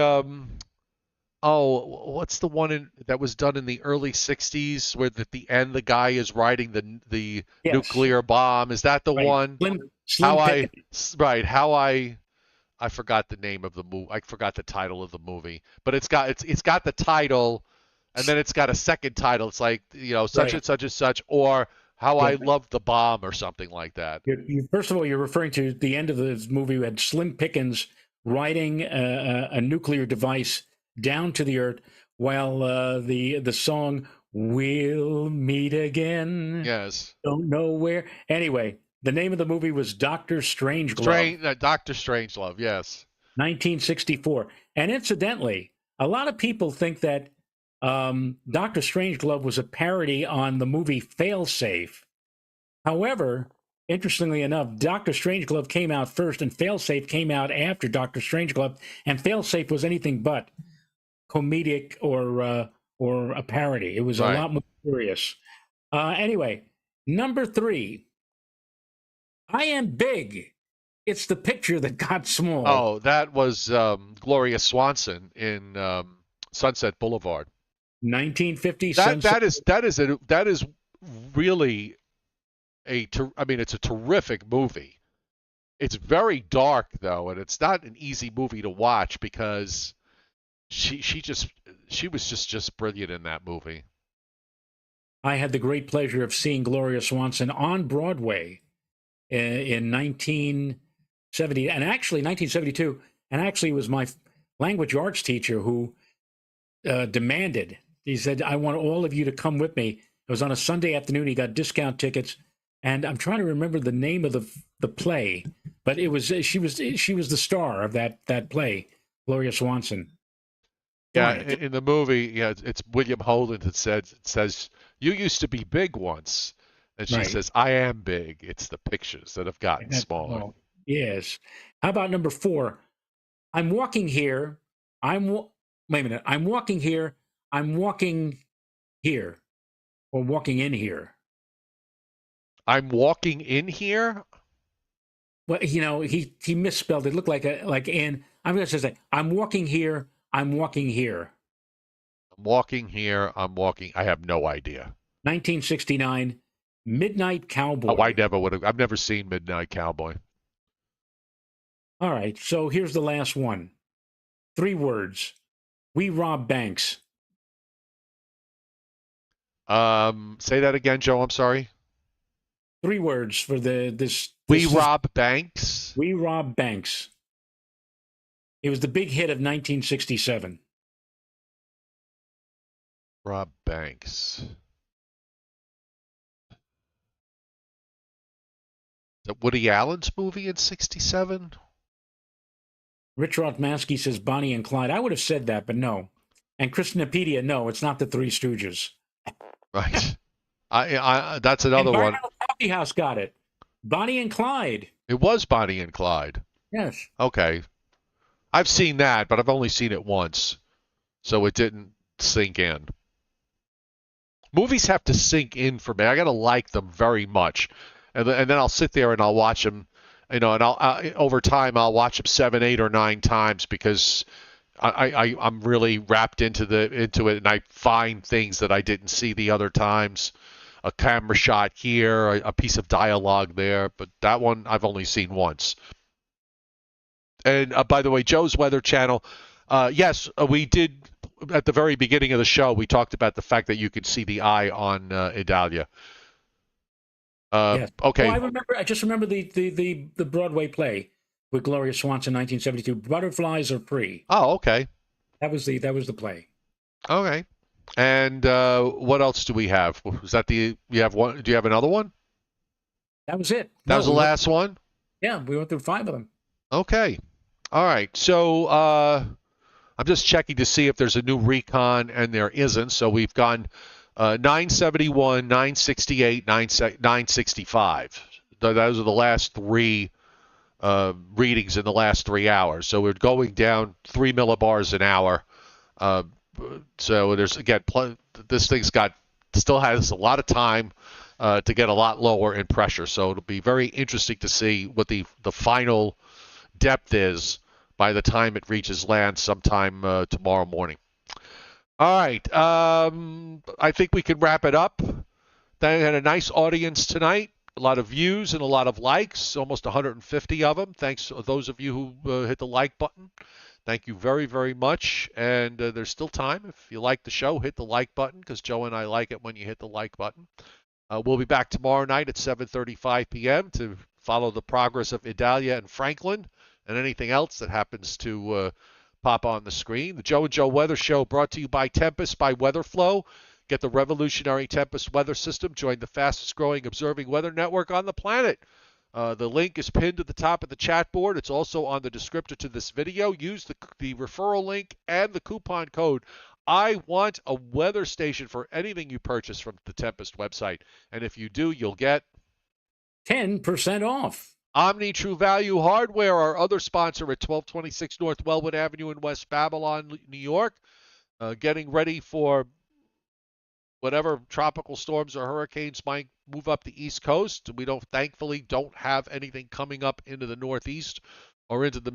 what's the one that was done in the early 60s where at the end the guy is riding the Yes. nuclear bomb? Is that the Right. one? I forgot the name of the movie. I forgot the title of the movie. But it's got the title, and then it's got a second title. It's like, such and such and such, or How I Loved the Bomb, or something like that. First of all, you're referring to the end of the movie. We had Slim Pickens riding a nuclear device down to the earth while the song "We'll Meet Again." Yes. Don't know where. Anyway, the name of the movie was Doctor Strangelove, Doctor Strangelove, yes. 1964. And incidentally, a lot of people think that Doctor Strangelove was a parody on the movie Failsafe. However, interestingly enough, Doctor Strangelove came out first, and Failsafe came out after Doctor Strangelove. And Failsafe was anything but comedic or a parody. It was a lot more serious. Anyway, number 3. I Am Big. It's the picture that got small. Oh, that was Gloria Swanson in Sunset Boulevard. 1950. That is really it's a terrific movie. It's very dark though, and it's not an easy movie to watch because she was just brilliant in that movie. I had the great pleasure of seeing Gloria Swanson on Broadway in 1970 and actually 1972, and actually it was my language arts teacher who demanded. He said, "I want all of you to come with me." It was on a Sunday afternoon. He got discount tickets, and I'm trying to remember the name of the play, but it was she was the star of that play, Gloria Swanson. Yeah, in the movie, yeah, it's William Holden that says, "You used to be big once," and she says, "I am big. It's the pictures that have gotten smaller." Oh, yes. How about number 4? I'm walking here. Wait a minute. I'm walking here. I'm walking here, or walking in here. I'm walking in here. Well, he misspelled it. It looked like in. I'm going to say, I'm walking here. I'm walking here. I'm walking here. I'm walking. I have no idea. 1969, Midnight Cowboy. Oh, I never would have. I've never seen Midnight Cowboy. All right, so here's the last one. 3 words. We rob banks. Say that again, Joe. I'm sorry. 3 words for this. We rob banks. We rob banks. It was the big hit of 1967. Rob banks. The Woody Allen's movie in '67. Rich Rotmansky says Bonnie and Clyde. I would have said that, but no. And Christinapedia, no, it's not the Three Stooges. Right. That's another one. Coffee House got it. Bonnie and Clyde. It was Bonnie and Clyde. Yes. Okay. I've seen that, but I've only seen it once, so it didn't sink in. Movies have to sink in for me. I gotta like them very much, and then I'll sit there and I'll watch them, and over time I'll watch them 7, 8, or 9 times because I'm really wrapped into it, and I find things that I didn't see the other times. A camera shot here, a piece of dialogue there, but that one I've only seen once. And by the way, Joe's Weather Channel, yes, we did at the very beginning of the show. We talked about the fact that you could see the eye on Idalia. Yes. Okay. Oh, I just remember the Broadway play with Gloria Swanson, 1972. Butterflies Are Free. Oh, okay. That was the play. Okay. And what else do we have? Was that you have one? Do you have another one? That was it. That was the last one? Yeah, we went through 5 of them. Okay. All right. So I'm just checking to see if there's a new recon, and there isn't. So we've gone 971, 968, 965. Those are the last 3 readings in the last 3 hours. So we're going down 3 millibars an hour. So there's, again, this thing's still has a lot of time to get a lot lower in pressure. So it'll be very interesting to see what the final depth is by the time it reaches land sometime tomorrow morning. All right. I think we can wrap it up. They had a nice audience tonight. A lot of views and a lot of likes, almost 150 of them. Thanks to those of you who hit the like button. Thank you very, very much. And there's still time. If you like the show, hit the like button, because Joe and I like it when you hit the like button. We'll be back tomorrow night at 7:35 p.m. to follow the progress of Idalia and Franklin and anything else that happens to pop on the screen. The Joe and Joe Weather Show brought to you by Tempest by WeatherFlow. Get the revolutionary Tempest weather system. Join the fastest growing observing weather network on the planet. The link is pinned at the top of the chat board. It's also on the descriptor to this video. Use the referral link and the coupon code. I want a weather station for anything you purchase from the Tempest website. And if you do, you'll get 10% off. Omni True Value Hardware, our other sponsor at 1226 North Wellwood Avenue in West Babylon, New York. Getting ready for whatever tropical storms or hurricanes might move up the East Coast. We thankfully don't have anything coming up into the Northeast or into the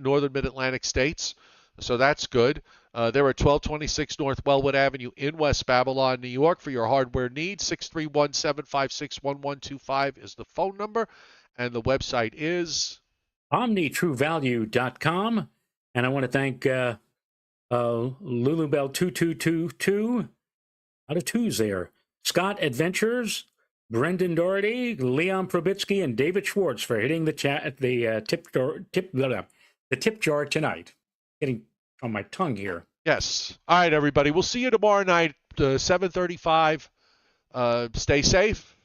northern Mid-Atlantic states. So that's good. They're at 1226 North Wellwood Avenue in West Babylon, New York for your hardware needs. 631-756-1125 is the phone number. And the website is omnitruevalue.com. And I want to thank Lulubell2222 out of twos there. Scott Adventures, Brendan Doherty, Leon Probitsky, and David Schwartz for hitting the tip jar tonight. Getting on my tongue here. Yes. All right, everybody. We'll see you tomorrow night, 7:35. Stay safe.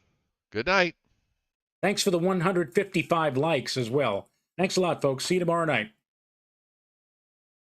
Good night. Thanks for the 155 likes as well. Thanks a lot, folks. See you tomorrow night.